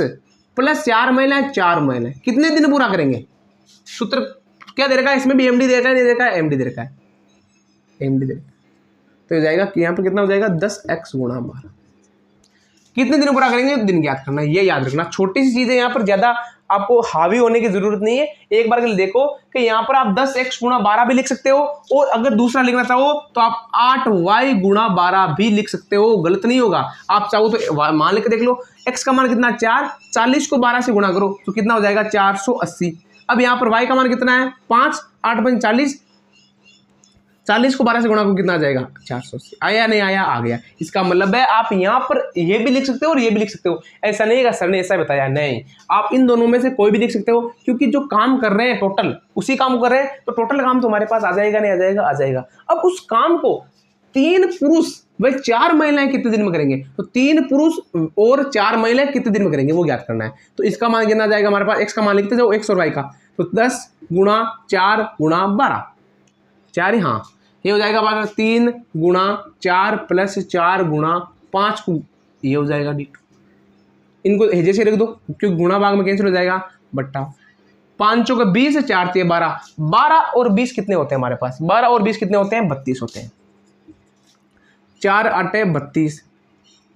प्लस 4 महिलाएं 4 महिलाएं कितने दिन पूरा करेंगे। सूत्र क्या दे रखा है, इसमें भी एमडी दे रखा है, नहीं दे रखा है, एमडी दे रखा है, एमडी दे रखा है। तो हो जाएगा कि यहाँ पर कितना हो जाएगा 10x गुणा 12, कितने दिन पूरा करेंगे दिन याद करना, ये याद रखना। छोटी सी चीजें यहाँ पर ज्यादा आपको हावी होने की जरूरत नहीं है। एक बार के लिए देखो कि यहाँ पर आप 10x गुणा 12 भी लिख सकते हो, और अगर दूसरा लिखना चाहो तो आप 8y गुणा 12 भी लिख सकते हो, गलत नहीं होगा। आप चाहो तो मान लेकर देख लो, x का मान कितना 4, 40 को 12 से गुणा करो तो कितना हो जाएगा 480। अब यहाँ पर y का मान कितना है 5, 8 5 40, 40 को 12 से गुणा को कितना आ जाएगा 480। आया नहीं आया, आ गया। इसका मतलब है आप यहाँ पर ये भी लिख सकते हो और ये भी लिख सकते हो। ऐसा नहीं है सर ने ऐसा बताया, नहीं, आप इन दोनों में से कोई भी लिख सकते हो, क्योंकि जो काम कर रहे हैं टोटल उसी काम को कर रहे हैं, तो टोटल काम तुम्हारे पास आ जाएगा, नहीं आ जाएगा, आ जाएगा। अब उस काम को 3 पुरुष व 4 महिलाएं कितने दिन में करेंगे, तो 3 पुरुष और 4 महिलाएं कितने दिन में करेंगे वो ज्ञात करना है। तो इसका मान कितना जाएगा हमारे पास, x का मान लिखते जाओ, x और y का, तो 10 गुणा 4 गुणा 12, 4 ही, हाँ, ये हो जाएगा 3 गुणा 4 प्लस 4 गुणा 5, ये हो जाएगा d2। इनको जैसे रख दो क्योंकि गुणा भाग में कैंसिल हो जाएगा, बट्टा 5 चौके 20, 4 3 12, 12 और 20 कितने होते हैं हमारे पास, 12 और 20 कितने होते हैं 32 होते हैं। 4 8 32,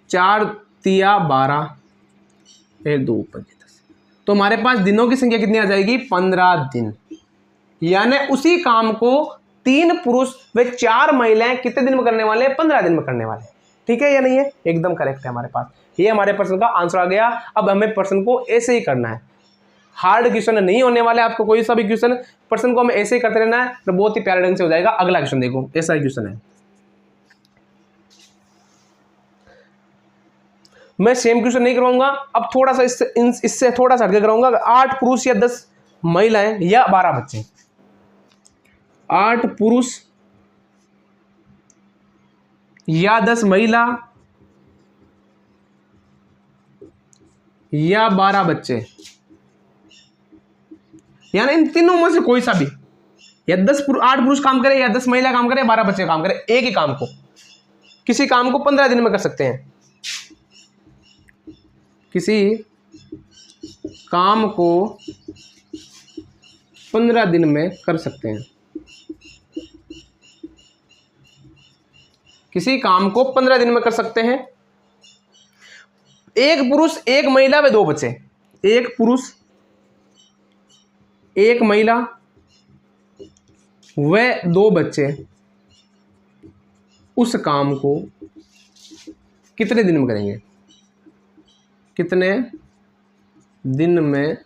4 3 12, 2 5 10, तो हमारे पास दिनों की संख्या कितनी आ जाएगी 15 दिन। यानी उसी काम को 3 पुरुष व 4 महिलाएं कितने दिन में करने वाले हैं, 15 दिन में करने वाले हैं। ठीक है या नहीं है, एकदम करेक्ट है हमारे पास। ये हमारे प्रश्न का आंसर आ गया। अब हमें प्रश्न को ऐसे ही करना है, हार्ड क्वेश्चन नहीं होने वाले आपको, कोई सा भी क्वेश्चन प्रश्न को हमें ऐसे ही करते रहना है, तो बहुत ही प्यारे ढंग से हो जाएगा। अगला क्वेश्चन देखो, ऐसा ही क्वेश्चन है, मैं सेम क्वेश्चन नहीं करवाऊंगा, अब थोड़ा सा इससे थोड़ा सा हटके कराऊंगा। 8 पुरुष या 10 महिलाएं या 12 बच्चे, 8 पुरुष या 10 महिला या 12 बच्चे, यानी इन तीनों में से कोई सा भी, या 8 पुरुष काम करे या 10 महिला काम करे, 12 बच्चे काम करे, एक ही काम को, किसी काम को 15 दिन में कर सकते हैं, किसी काम को 15 दिन में कर सकते हैं, किसी काम को 15 दिन में कर सकते हैं। एक पुरुष एक महिला व 2 बच्चे, एक पुरुष एक महिला व 2 बच्चे उस काम को कितने दिन में करेंगे, कितने दिन में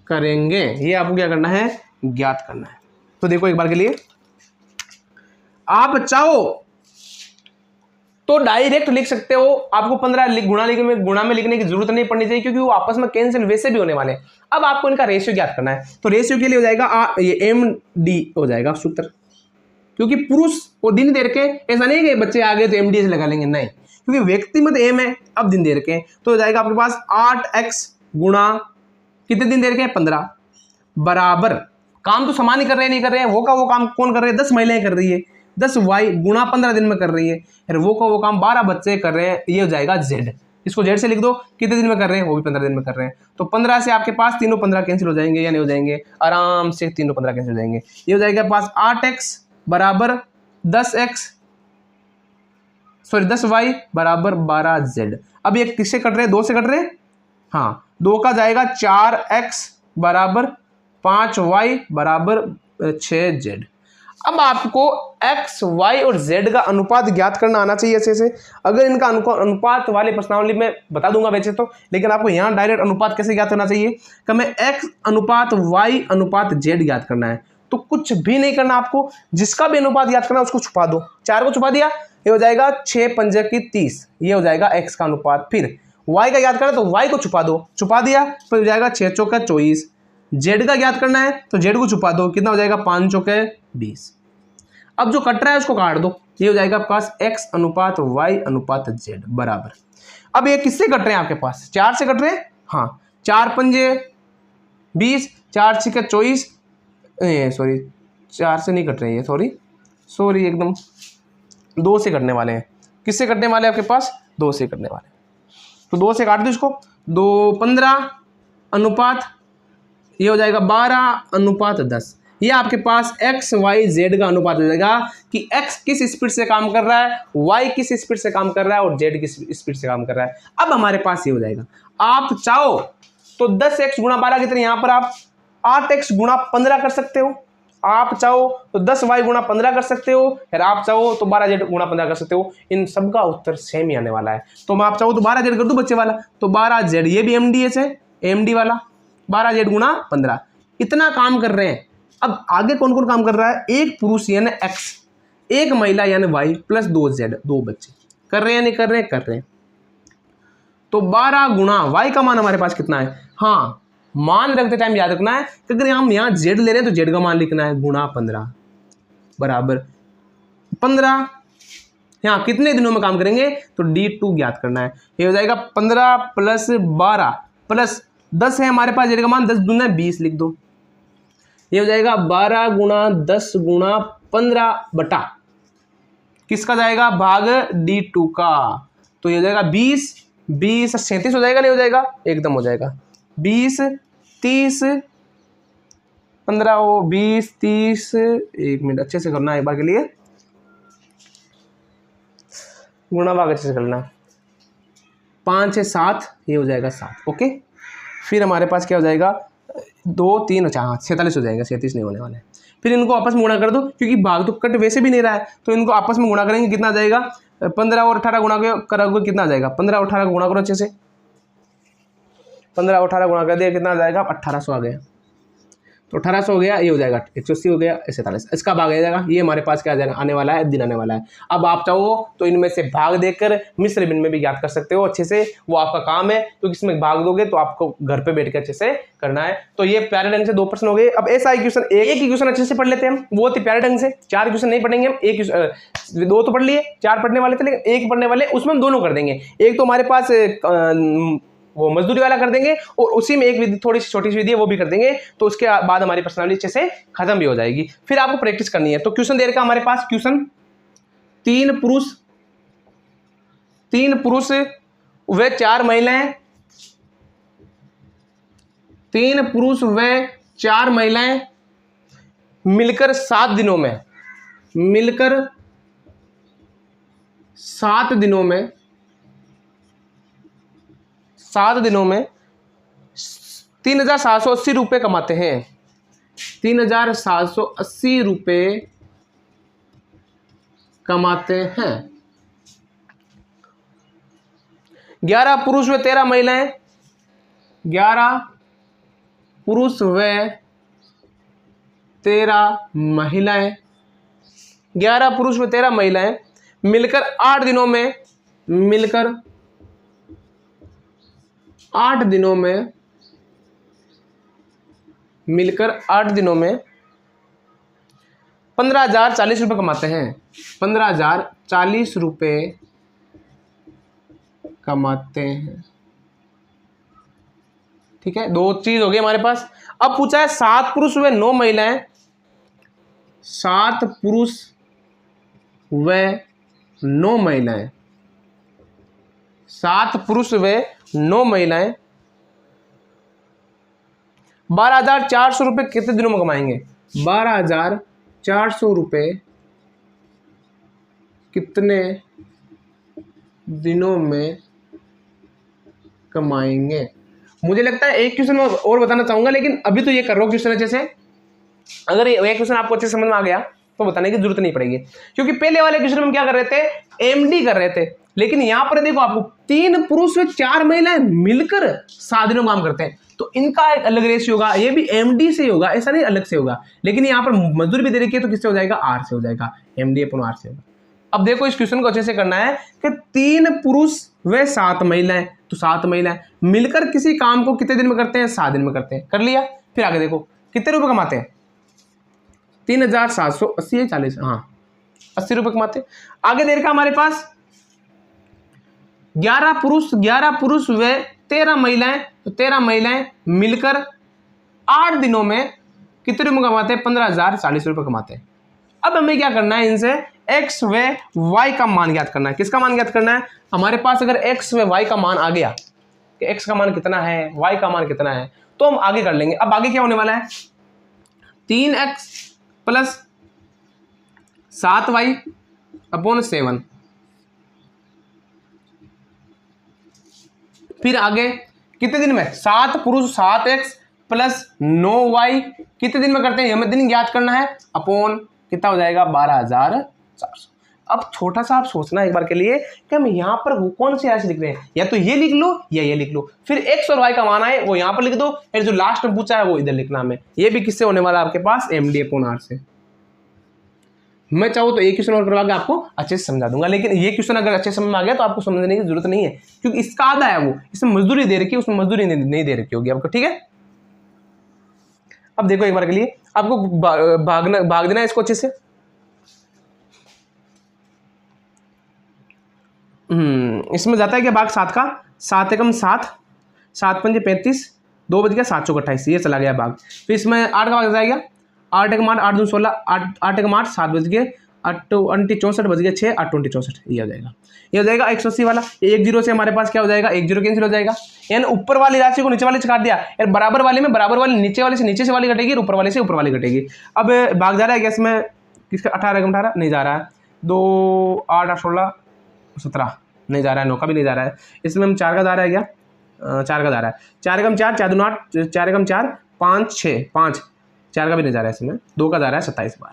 करेंगे, ये आपको क्या करना है, ज्ञात करना है। तो देखो एक बार के लिए, आप चाहो तो डायरेक्ट लिख सकते हो, आपको 15 गुणा में लिखने की जरूरत नहीं पड़नी चाहिए, क्योंकि वो आपस में कैंसिल वैसे भी होने वाले हैं। अब आपको इनका रेशियो ज्ञात करना है, तो रेशियो के लिए हो जाएगा ये MD हो जाएगा सूत्र, क्योंकि पुरुष को दिन दे रखे, ऐसा नहीं है कि बच्चे आ गए तो MD से लगा लेंगे, नहीं, क्योंकि व्यक्ति में तो M है, अब दिन दे रखे, तो हो जाएगा आपके पास 8x गुणा कितने दिन दे रखे हैं 15, बराबर काम तो समान ही कर रहे हैं, नहीं कर रहे हैं, वो काम कौन कर रहे हैं, 10 महिलाएं कर रही है, 10y गुणा 15 दिन में कर रही है, फिर वो का वो काम 12 बच्चे कर रहे हैं, ये हो जाएगा z। इसको z से लिख दो, कितने दिन में कर रहे हैं, वो भी 15 दिन में कर रहे हैं। तो 15 से आपके पास तीनों 15 कैंसिल हो जाएंगे या नहीं हो जाएंगे, आराम से तीनों 15 कैंसिल हो जाएंगे। ये हो जाएगा पास 8x बराबर 10y बराबर 12z। अब ये किससे कट रहे हैं, 2 से कट रहे हैं, हाँ 2 का जाएगा 4x बराबर 5y बराबर 6z। अब आपको x, y और z का अनुपात ज्ञात करना आना चाहिए ऐसे से। अगर इनका अनुपात वाले प्रश्नावली में बता दूंगा वैसे तो, लेकिन आपको यहाँ डायरेक्ट अनुपात कैसे ज्ञात करना चाहिए कि हमें x अनुपात y अनुपात z ज्ञात करना है। तो कुछ भी नहीं करना आपको, जिसका भी अनुपात ज्ञात करना उसको छुपा दो। 4 को छुपा दिया, ये हो जाएगा 6 पंजे की 30, ये हो जाएगा x का अनुपात। फिर y का ज्ञात करना तो y को छुपा दो, छुपा दिया तो हो जाएगा 6 चौका 24। z का ज्ञात करना है तो z को छुपा दो, कितना हो जाएगा 5 चौके 20। अब जो कट रहा है उसको काट दो, ये हो जाएगा आपके पास x अनुपात y अनुपात z बराबर। अब ये किससे कट रहे हैं आपके पास, 4 से कट रहे हैं, हाँ 4 पंजे 20, 4 छक्के 24, सॉरी 4 से नहीं कट रहे हैं, सॉरी एकदम 2 से कटने वाले हैं। किससे कटने वाले हैं आपके पास, 2 से कटने वाले हैं। तो 2 से काट दो इसको, 2 15 अनुपात, ये हो जाएगा 12 अनुपात 10। ये आपके पास x y z का अनुपात हो जाएगा कि x किस स्पीड से काम कर रहा है, y किस स्पीड से काम कर रहा है और z किस स्पीड से काम कर रहा है। अब हमारे पास ये हो जाएगा, आप चाहो तो 10x गुणा 12 कितने, यहाँ पर आप 8x गुणा 15 कर सकते हो, आप चाहो तो 10y गुणा 15 कर सकते हो, फिर आप चाहो तो 12z गुणा 15 कर सकते हो। इन सब का उत्तर सेम ही आने वाला है। तो मैं आप चाहो तो 12z कर दूं बच्चे वाला, तो 12z ये भी MDS है, AMD वाला 12z गुणा 15, इतना काम कर रहे हैं। अब आगे कौन कौन काम कर रहा है, एक पुरुष यानी x, एक महिला यानी y प्लस 2z, 2 बच्चे कर रहे हैं नहीं कर रहे हैं, कर रहे हैं। तो 12 गुणा y का मान हमारे पास कितना है, हाँ मान रखते टाइम याद रखना है कि अगर हम यहाँ z ले रहे हैं तो z का मान लिखना है, गुणा 15 बराबर 15। यहाँ कितने दिनों में काम करेंगे तो D2 ज्ञात करना है। ये हो जाएगा 15 प्लस 12 प्लस 10 है हमारे पास, z का मान 10 दूना 20 लिख दो। ये हो जाएगा 12 गुणा 10 गुणा 15 बटा किसका जाएगा, भाग D2 का। तो ये हो जाएगा 20 37 हो जाएगा, नहीं हो जाएगा, एकदम हो जाएगा। 20 30 15 हो 20 30, एक मिनट अच्छे से करना है एक बार के लिए, गुणा भाग अच्छे से करना, 5 है 7, ये हो जाएगा 7। ओके, फिर हमारे पास क्या हो जाएगा, 2 3 4 47 हो जाएगा, 37 नहीं होने वाला है। फिर इनको आपस में गुणा कर दो, क्योंकि भाग तो कट वैसे भी नहीं रहा है, तो इनको आपस में गुणा करेंगे, कितना आ जाएगा, 15 और 18 गुणा करोगे कितना आ जाएगा, 15 और 18 गुणा करो अच्छे से, 15 और 18 गुणा कर दिया, कितना आ जाएगा 1800 आ गया। तो 1800 हो गया, ये हो जाएगा 180 हो गया, 47, इसका भाग आ जाएगा। ये हमारे पास क्या आ जाएगा, आने वाला है, दिन आने वाला है। अब आप चाहो तो इनमें से भाग देकर मिश्र भिन्न में भी ज्ञात कर सकते हो अच्छे से, वो आपका काम है, क्योंकि इसमें भाग दोगे तो आपको घर पे बैठ के अच्छे से करना है। तो ये प्यारे ढंग से 2 प्रश्न हो गए। अब ऐसा ही क्वेश्चन, एक ही क्वेश्चन अच्छे से पढ़ लेते हैं हम, बहुत ही प्यारे ढंग से। 4 क्वेश्चन नहीं पढ़ेंगे हम, 2 तो पढ़ लिए, 4 पढ़ने वाले थे, लेकिन 1 पढ़ने वाले, उसमें हम दोनों कर देंगे। एक तो हमारे पास वो मजदूरी वाला कर देंगे, और उसी में एक विधि थोड़ी सी छोटी सी विधि है वो भी कर देंगे, तो उसके बाद हमारी प्रश्नावली अच्छे से खत्म भी हो जाएगी। फिर आपको प्रैक्टिस करनी है। तो क्वेश्चन दे रखा हमारे पास, क्वेश्चन 3 पुरुष व 4 महिलाएं, 3 पुरुष व 4 महिलाएं मिलकर 7 दिनों में 7 दिनों में 3780 रुपये कमाते हैं, 3780 रुपये कमाते हैं। 11 पुरुष व 13 महिलाएं, 11 पुरुष व 13 महिलाएं, 11 पुरुष व 13 महिलाएं मिलकर 8 दिनों में 15,040 रुपये कमाते हैं, 15,040 रुपये कमाते हैं। ठीक है, 2 चीज हो गई हमारे पास। अब पूछा है 7 पुरुष व 9 महिलाएं, 7 पुरुष व 9 महिलाएं, 7 पुरुष व 9 महिलाएं 12,400 रुपये कितने दिनों में कमाएंगे? 12,400 रुपये कितने दिनों में कमाएंगे? मुझे लगता है एक क्वेश्चन मैं और बताना चाहूंगा, लेकिन अभी तो ये कर रहा हूं क्वेश्चन अच्छे से। अगर ये क्वेश्चन आपको अच्छे समझ में आ गया तो बताने की जरूरत नहीं पड़ेगी, क्योंकि पहले वाले क्वेश्चन में हम क्या कर रहे थे? एमडी कर रहे थे। लेकिन यहां पर देखो आपको 3 पुरुष व 4 महिलाएं मिलकर 7 दिनों काम करते हैं, तो इनका एक अलग रेशियो होगा, ये भी एमडी से होगा, ऐसा नहीं अलग से होगा। लेकिन यहाँ पर मजदूरी भी दे रखी है तो किससे हो जाएगा? आर से हो जाएगा, एमडी अपॉन आर से होगा। अब देखो इस क्वेश्चन को अच्छे से करना है कि 3 पुरुष व 7 महिलाएं, तो 7 महिलाएं मिलकर किसी काम को कितने दिन में करते हैं? 7 दिन में करते हैं। कर लिया। फिर आगे देखो कितने रुपए कमाते हैं? 3,780 है 40, हाँ 80 रुपए कमाते हैं। आगे देर का हमारे पास 11 पुरुष व 13 महिलाएं, तो 13 महिलाएं मिलकर 8 दिनों में कितने रुपए कमाते हैं? 15,040 रुपए कमाते हैं। अब हमें क्या करना है? इनसे x व y का मान ज्ञात करना है। किसका मान ज्ञात करना है? हमारे पास अगर x व y का मान आ गया कि x का मान कितना है, y का मान कितना है, तो हम आगे कर लेंगे। अब आगे क्या होने वाला है? 3x plus 7y upon 7। फिर आगे कितने दिन में? 7 पुरुष 7x प्लस 9y कितने दिन में करते हैं? हमें दिन ज्ञात करना है, अपॉन कितना हो जाएगा? 12,400। अब छोटा सा आप सोचना एक बार के लिए कि हम यहाँ पर कौन सी राशि लिख रहे हैं, या तो ये लिख लो या ये लिख लो। फिर x और y का मान आए वो यहाँ पर लिख दो, फिर जो लास्ट में पूछा है वो इधर लिखना हमें। ये भी किससे होने वाला है आपके पास? एमडी अपॉन आर से। मैं चाहूँ तो एक क्वेश्चन और करवा के आपको अच्छे से समझा दूंगा, लेकिन ये क्वेश्चन अगर अच्छे समझ में आ गया तो आपको समझने की जरूरत नहीं है, क्योंकि इसका आधा है वो, इसमें मजदूरी दे रखी है, उसमें मजदूरी नहीं दे रखी होगी आपको। ठीक है, अब देखो एक बार के लिए आपको भाग देना है इसको अच्छे से। इसमें जाता है क्या भाग 7 का? 7 एकम 7, 7 पंजे 35, 2 बज गया 7 चौक 28, ये चला गया भाग। फिर इसमें 8 का भाग जाएगा, 8 एकम 8, 8 दूनी 16, 8 एकम 8, 7 बज गए, 8 अंटी 64 बज गए 6, 8 20 64, ये हो जाएगा। ये हो जाएगा 180 वाला। एक जीरो से हमारे पास क्या हो जाएगा? 1 जीरो कैंसिल हो जाएगा, यानी ऊपर वाली राशि को नीचे वाले से काट दिया, यार बराबर वाले में बराबर वाली नीचे वाले से नीचे से वाली घटेगी, ऊपर वाले से ऊपर वाली घटेगी। अब भाग जा रहा है क्या इसमें? किसका? 18 एकम 18 नहीं जा रहा है, 2 8 8 16 17 नहीं जा रहा है, 9 का भी नहीं जा रहा है। इसमें हम 4 का जा रहा है क्या? 4 का जा रहा है, 4 एकम 4, 4 दूनी 8, 4 एकम 4, 5 6 5, 4 का भी नहीं जा रहा है इसमें, 2 का जा रहा है 27 बार।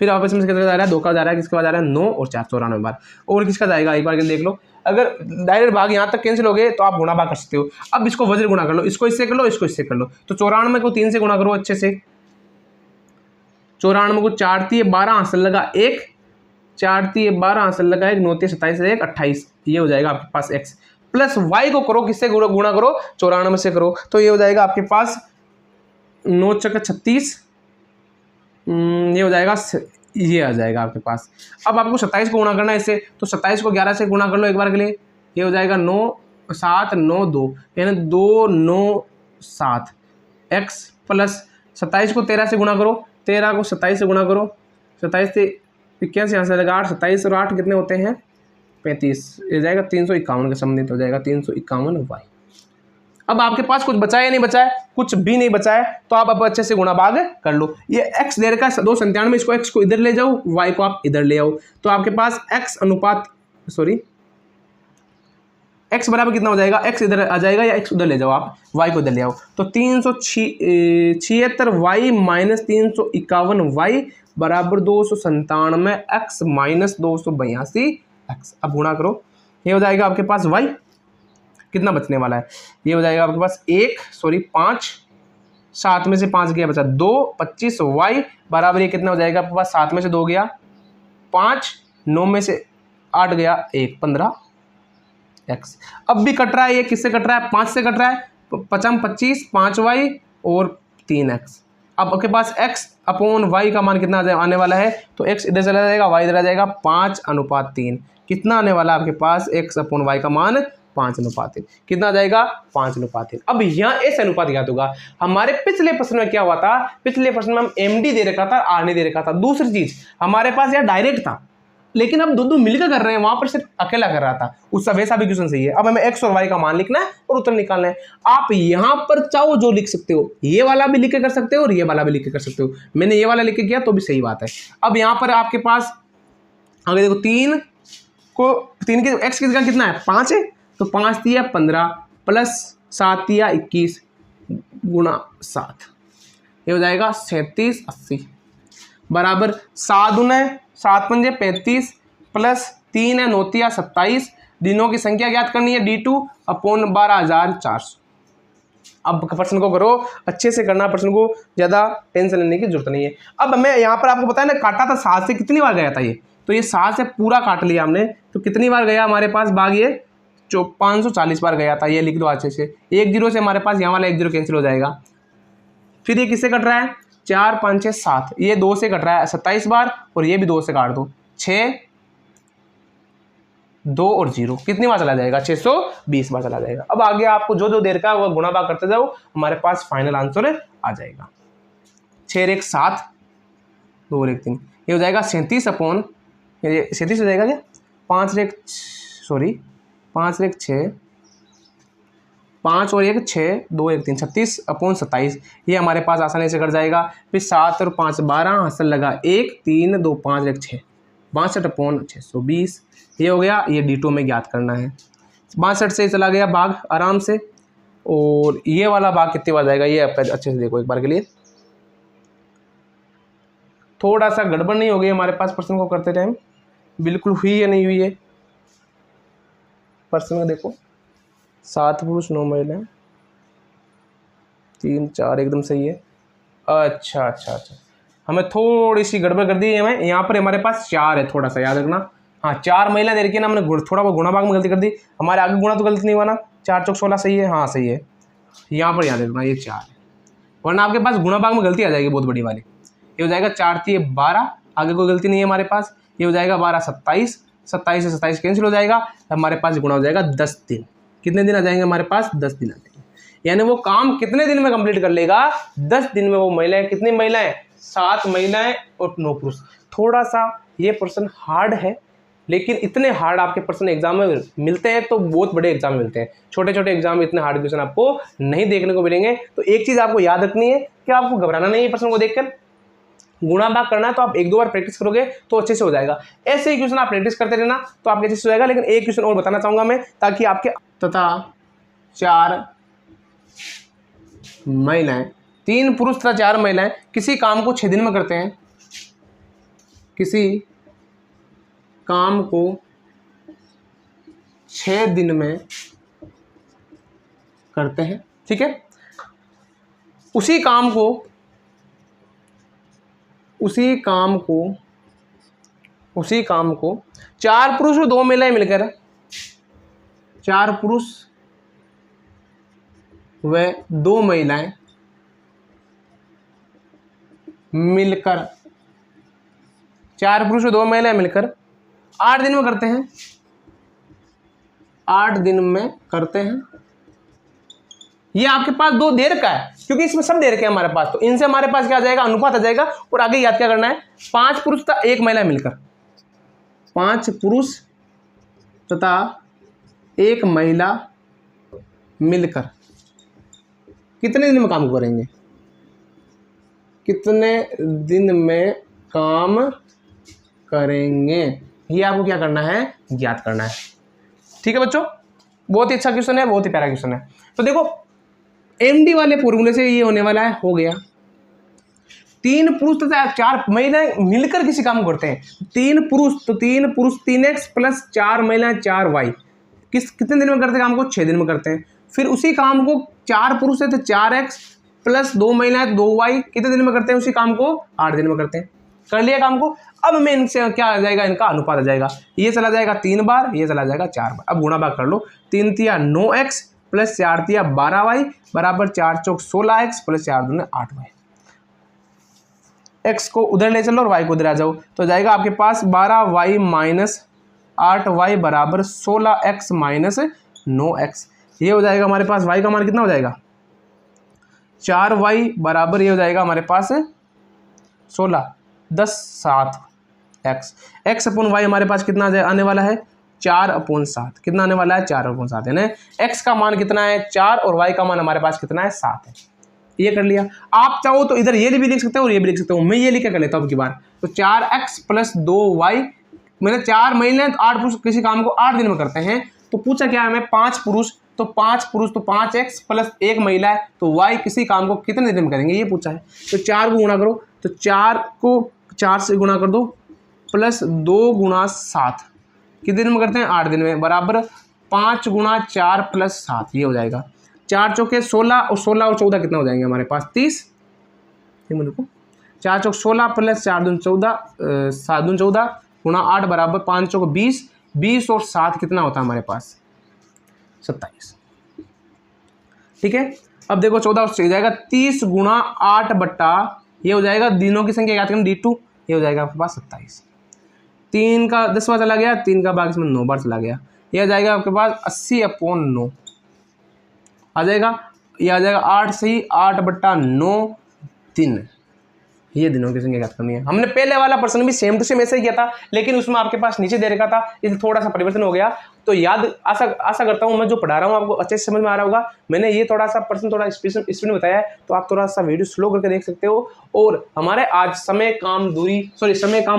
फिर आपस में किसका जा रहा है? 2 का जा रहा है, किसके बाद जा रहा है? 9 और 4 94 बार। और किसका जाएगा एक बार के देख लो। अगर डायरेक्ट भाग यहाँ तक कैंसिल हो गए तो आप गुणा भाग कर सकते हो। अब इसको वज्र गुणा कर लो, इसको इससे कर लो, इसको इससे कर लो, तो 94 को 3 से गुणा करो अच्छे से। 94 को 4 3 12 हासिल लगा 1, 4 3 12 हासिल लगा 1, 9 3 27 1 28, ये हो जाएगा आपके पास x। प्लस y को करो, किससे गुणा करो? 94 से करो, तो ये हो जाएगा आपके पास 9 चौका 36, ये हो जाएगा, ये आ जाएगा आपके पास। अब आपको 27 को गुणा करना है इससे, तो 27 को 11 से गुणा कर लो एक बार के लिए, ये हो जाएगा 9 7 9 2, यानी 2 9 7 x प्लस 27 को 13 से गुणा करो, 13 को 27 से गुणा करो, 27 से 81 यहाँ से लगा 8, 27 और 8 कितने होते हैं? 35, ये जाएगा 351 के संबंधित हो जाएगा 351 y। अब आपके पास कुछ बचा है या नहीं बचा है? कुछ भी नहीं बचा है, तो आप अब अच्छे से गुणा भाग कर लो। ये x दे रखा है 297, इसको x को इधर ले जाओ, y को आप इधर ले आओ, तो आपके पास x अनुपात x बराबर कितना हो जाएगा? x इधर आ जाएगा या x उधर ले जाओ, आप y को इधर ले आओ, तो 376 y माइनस 351 y बराबर 297 x माइनस 282 x। अब गुणा करो, ये हो जाएगा आपके पास y कितना बचने वाला है? ये हो जाएगा आपके पास 5, 7 में से 5 गया बचा 2, 25 y बराबर ये कितना हो जाएगा आपके पास? 7 में से 2 गया 5, 9 में से 8 गया 1, 15 x। अब भी कट रहा है, ये किससे कट रहा है? 5 से कट रहा है, 5 25 5y और 3x। अब आपके पास x अपॉन y का मान कितना आने वाला है? तो x इधर चला जाएगा, y इधर आ जाएगा, 5:3। कितना आने वाला है आपके पास? x अपॉन y का मान 5:3। कितना आ जाएगा? 5:3। अब यहाँ ऐसे अनुपात ज्ञात होगा। हमारे पिछले प्रश्न में क्या हुआ था? पिछले प्रश्न में हम md दे रखा था, r नहीं दे रखा था। दूसरी चीज हमारे पास यह डायरेक्ट था, लेकिन अब दो मिलकर कर रहे हैं, वहां पर सिर्फ अकेला कर रहा था, उसका वैसा भी क्वेश्चन सही है। अब हमें एक्स और वाई का मान लिखना है और उत्तर निकालना है। आप यहां पर चाहो जो लिख सकते हो, ये वाला भी लिख के कर सकते हो और ये वाला भी लिख के कर सकते हो। मैंने ये वाला लिख के किया तो भी सही बात है। अब यहां पर आपके पास आगे देखो, तीन के एक्स की जगह कितना है 5 है, तो 5 दिया 15 प्लस 7 दिया 21 गुणा 7, ये हो जाएगा 37 80 बराबर 7 दूना 7 पंजे 35 प्लस 3 है 9 तिया 27। दिनों की संख्या ज्ञात करनी है D2 अपॉन 12,400। अब प्रश्न को करो, अच्छे से करना, प्रश्न को ज़्यादा टेंशन लेने की जरूरत नहीं है। अब मैं यहाँ पर आपको बताया ना, काटा था 7 से कितनी बार गया था ये, तो ये 7 से पूरा काट लिया हमने, तो कितनी बार गया हमारे पास भाग, ये 540 बार गया था। ये लिख दो अच्छे से, 1 0 से हमारे पास यहाँ वाला 1 0 कैंसिल हो जाएगा। फिर ये किससे कट रहा है 4 5 6 7, ये 2 से कट रहा है 27 बार, और ये भी 2 से काट दो 6 2 और 0 कितनी बार चला जाएगा 620 बार चला जाएगा। अब आगे आपको जो जो देर का वो गुणा भाग करते जाओ, हमारे पास फाइनल आंसर आ जाएगा 6 और 1 7 2 और 1 3, ये हो जाएगा 37 अपॉन, ये 37 हो जाएगा क्या, 5 और 1 6 5 और 1 6 2 1 3 36 अपॉन 27, ये हमारे पास आसानी से कट जाएगा। फिर 7 और 5 12, हंसल लगा 1 3 2 5 1 6 62 अपॉन 620, ये हो गया। ये D2 में ज्ञात करना है। 62 से चला गया भाग आराम से, और ये वाला भाग कितनी बार जाएगा ये आपका अच्छे से देखो एक बार के लिए। थोड़ा सा गड़बड़ नहीं हो गई हमारे पास प्रश्न को करते टाइम, बिल्कुल हुई है नहीं हुई है। प्रश्न में देखो 7 पुरुष 9 महिलाएं 3 4 एकदम सही है। अच्छा, हमें थोड़ी सी गड़बड़ कर दी है। हमें यहाँ पर हमारे पास 4 है, थोड़ा सा याद रखना। हाँ 4 महिला दे रखी है ना, हमने थोड़ा बहुत गुणा भाग में गलती कर दी। हमारे आगे गुणा तो गलती नहीं हुआ ना, 4 चौक 16 सही है, हाँ सही है। यहाँ पर याद रखना ये 4 है, वरना आपके पास गुणा भाग में गलती आ जाएगी बहुत बड़ी वाली। ये हो जाएगा 4 3 12, आगे कोई गलती नहीं है हमारे पास। ये हो जाएगा 12 27, 27 से 27 कैंसिल हो जाएगा, हमारे पास गुणा हो जाएगा 10 दिन। कितने दिन आ जाएंगे हमारे पास 10 दिन आ जाएंगे। यानी वो काम कितने दिन में कंप्लीट कर लेगा 10 दिन में। वो महिलाएं कितनी महिलाएं 7 महिलाएं और 9 पुरुष। थोड़ा सा ये प्रश्न हार्ड है, लेकिन इतने हार्ड आपके प्रश्न एग्जाम में मिलते हैं तो बहुत बड़े एग्जाम में मिलते हैं। छोटे छोटे एग्जाम में इतने हार्ड क्वेश्चन आपको नहीं देखने को मिलेंगे। तो एक चीज आपको याद रखनी है कि आपको घबराना नहीं है प्रश्न को देखकर, गुणा भाग करना है तो आप 1 2 बार प्रैक्टिस करोगे तो अच्छे से हो जाएगा। ऐसे ही क्वेश्चन आप प्रैक्टिस करते रहना तो आपके अच्छे से हो जाएगा। लेकिन एक क्वेश्चन और बताना चाहूंगा मैं, ताकि आपके तथा 4 महिलाएं 3 पुरुष तथा 4 महिलाएं किसी काम को 6 दिन में करते हैं, किसी काम को 6 दिन में करते हैं, ठीक है। उसी काम को 4 पुरुष और 2 महिलाएं मिलकर, 4 पुरुष व 2 महिलाएं मिलकर, 4 पुरुष और 2 महिलाएं मिलकर 8 दिन में करते हैं, 8 दिन में करते हैं। ये आपके पास 2 देर का है, क्योंकि इसमें सब देर के हैं हमारे पास, तो इनसे हमारे पास क्या आ जाएगा अनुपात आ जाएगा। और आगे याद क्या करना है 5 पुरुष तथा 1 महिला मिलकर, 5 पुरुष तथा 1 महिला मिलकर कितने दिन में काम करेंगे, कितने दिन में काम करेंगे, ये आपको क्या करना है ज्ञात करना है। ठीक है बच्चों, बहुत ही अच्छा क्वेश्चन है, बहुत ही प्यारा क्वेश्चन है। तो देखो एमडी वाले फॉर्मूले से ये होने वाला है, हो गया 3 पुरुष तथा 4 महिलाएं मिलकर किसी काम करते हैं। 3 पुरुष तो 3 पुरुष 3x प्लस 4 महिलाएं 4y कितने दिन में करते हैं काम को 6 दिन में करते हैं। फिर उसी काम को 4 पुरुष है तो 4x प्लस 2 महिलाएं 2y कितने दिन में करते हैं, उसी काम को 8 दिन में करते हैं। कर लिया काम को। अब मैं इनसे क्या आ जाएगा, इनका अनुपात आ जाएगा। ये चला जाएगा 3 बार, ये चला जाएगा 4 बार। अब गुणा भाग कर लो, 3 तिया 9x प्लस 4 तिया 12y बराबर 4 चौक 16x प्लस 4 दूने 8y। x को उधर ले चलो और y को उधर आ जाओ, तो जाएगा आपके पास 12y माइनस 8y बराबर 16x माइनस 9x। ये हो जाएगा हमारे पास y का मान कितना हो जाएगा 4y बराबर ये हो जाएगा हमारे पास 16 10 7 एक्स, एक्स अपॉन वाई हमारे पास कितना आने वाला है 4/7, कितना आने वाला है 4/7, यानी एक्स का मान कितना है 4 और वाई का मान हमारे पास कितना है 7 है। ये कर लिया। आप चाहो तो इधर ये भी लिख सकते हो और ये भी लिख सकते हो, मैं ये लिख कर लेता हूँ अब की बार। तो 4x + 2y, मैंने 4 महीने 8 पुरुष किसी काम को 8 दिन में करते हैं, तो पूछा क्या है हमें 5 पुरुष, तो 5 पुरुष तो 5x + 1 महिला है, तो y किसी काम को कितने दिन में करेंगे ये पूछा है। तो 4 को गुणा करो, तो 4 को 4 से गुणा कर दो प्लस 2 × 7, कितने दिन में करते हैं 8 दिन में, बराबर 5 × 4 + 7, ये हो जाएगा 4 चौके 16 और 16 और 14 कितना हो जाएंगे हमारे पास 30, ये मेरे को 4 चौक 16 + 4 दूनी 14, 7 दूनी 14 गुणा 8 बराबर 5 चौक 20, 20 और 7 कितना होता है हमारे पास 27। ठीक है, अब देखो 14 से जाएगा 30 × 8 बट्टा, ये हो जाएगा दिनों की संख्या याद करें D2, ये हो जाएगा आपके पास 27। 3 का 10 बार चला गया, 3 का भाग इसमें 9 बार चला गया, ये आ जाएगा आपके पास 80/9 आ जाएगा, ये आ जाएगा 8 से ही 8/9 दिन, ये दिनों की संख्या ज्ञात करनी है। हमने पहले वाला प्रश्न भी सेम टू सेम ऐसे ही किया था, लेकिन उसमें आपके पास नीचे दे रखा था, इसलिए थोड़ा सा परिवर्तन हो गया। तो याद आशा करता हूँ मैं जो पढ़ा रहा हूँ आपको अच्छे से समझ में आ रहा होगा। मैंने ये थोड़ा सा प्रश्न थोड़ा स्पीड में बताया है, तो आप थोड़ा सा वीडियो स्लो करके देख सकते हो। और हमारे आज समय काम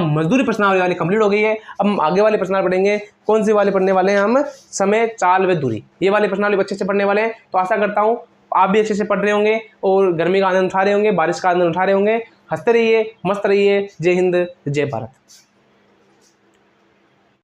मजदूरी प्रश्नावली वाली कंप्लीट हो गई है। अब हम आगे वाले प्रश्नावली पढ़ेंगे, कौन सी वाले पढ़ने वाले हैं हम, समय, चाल व दूरी, ये वाले प्रश्नावली अच्छे से पढ़ने वाले हैं। तो आशा करता हूँ आप भी अच्छे से पढ़ रहे होंगे और गर्मी का आनंद उठा रहे होंगे, बारिश का आनंद उठा रहे होंगे। हंसते रहिए, मस्त रहिए। जय हिंद, जय भारत।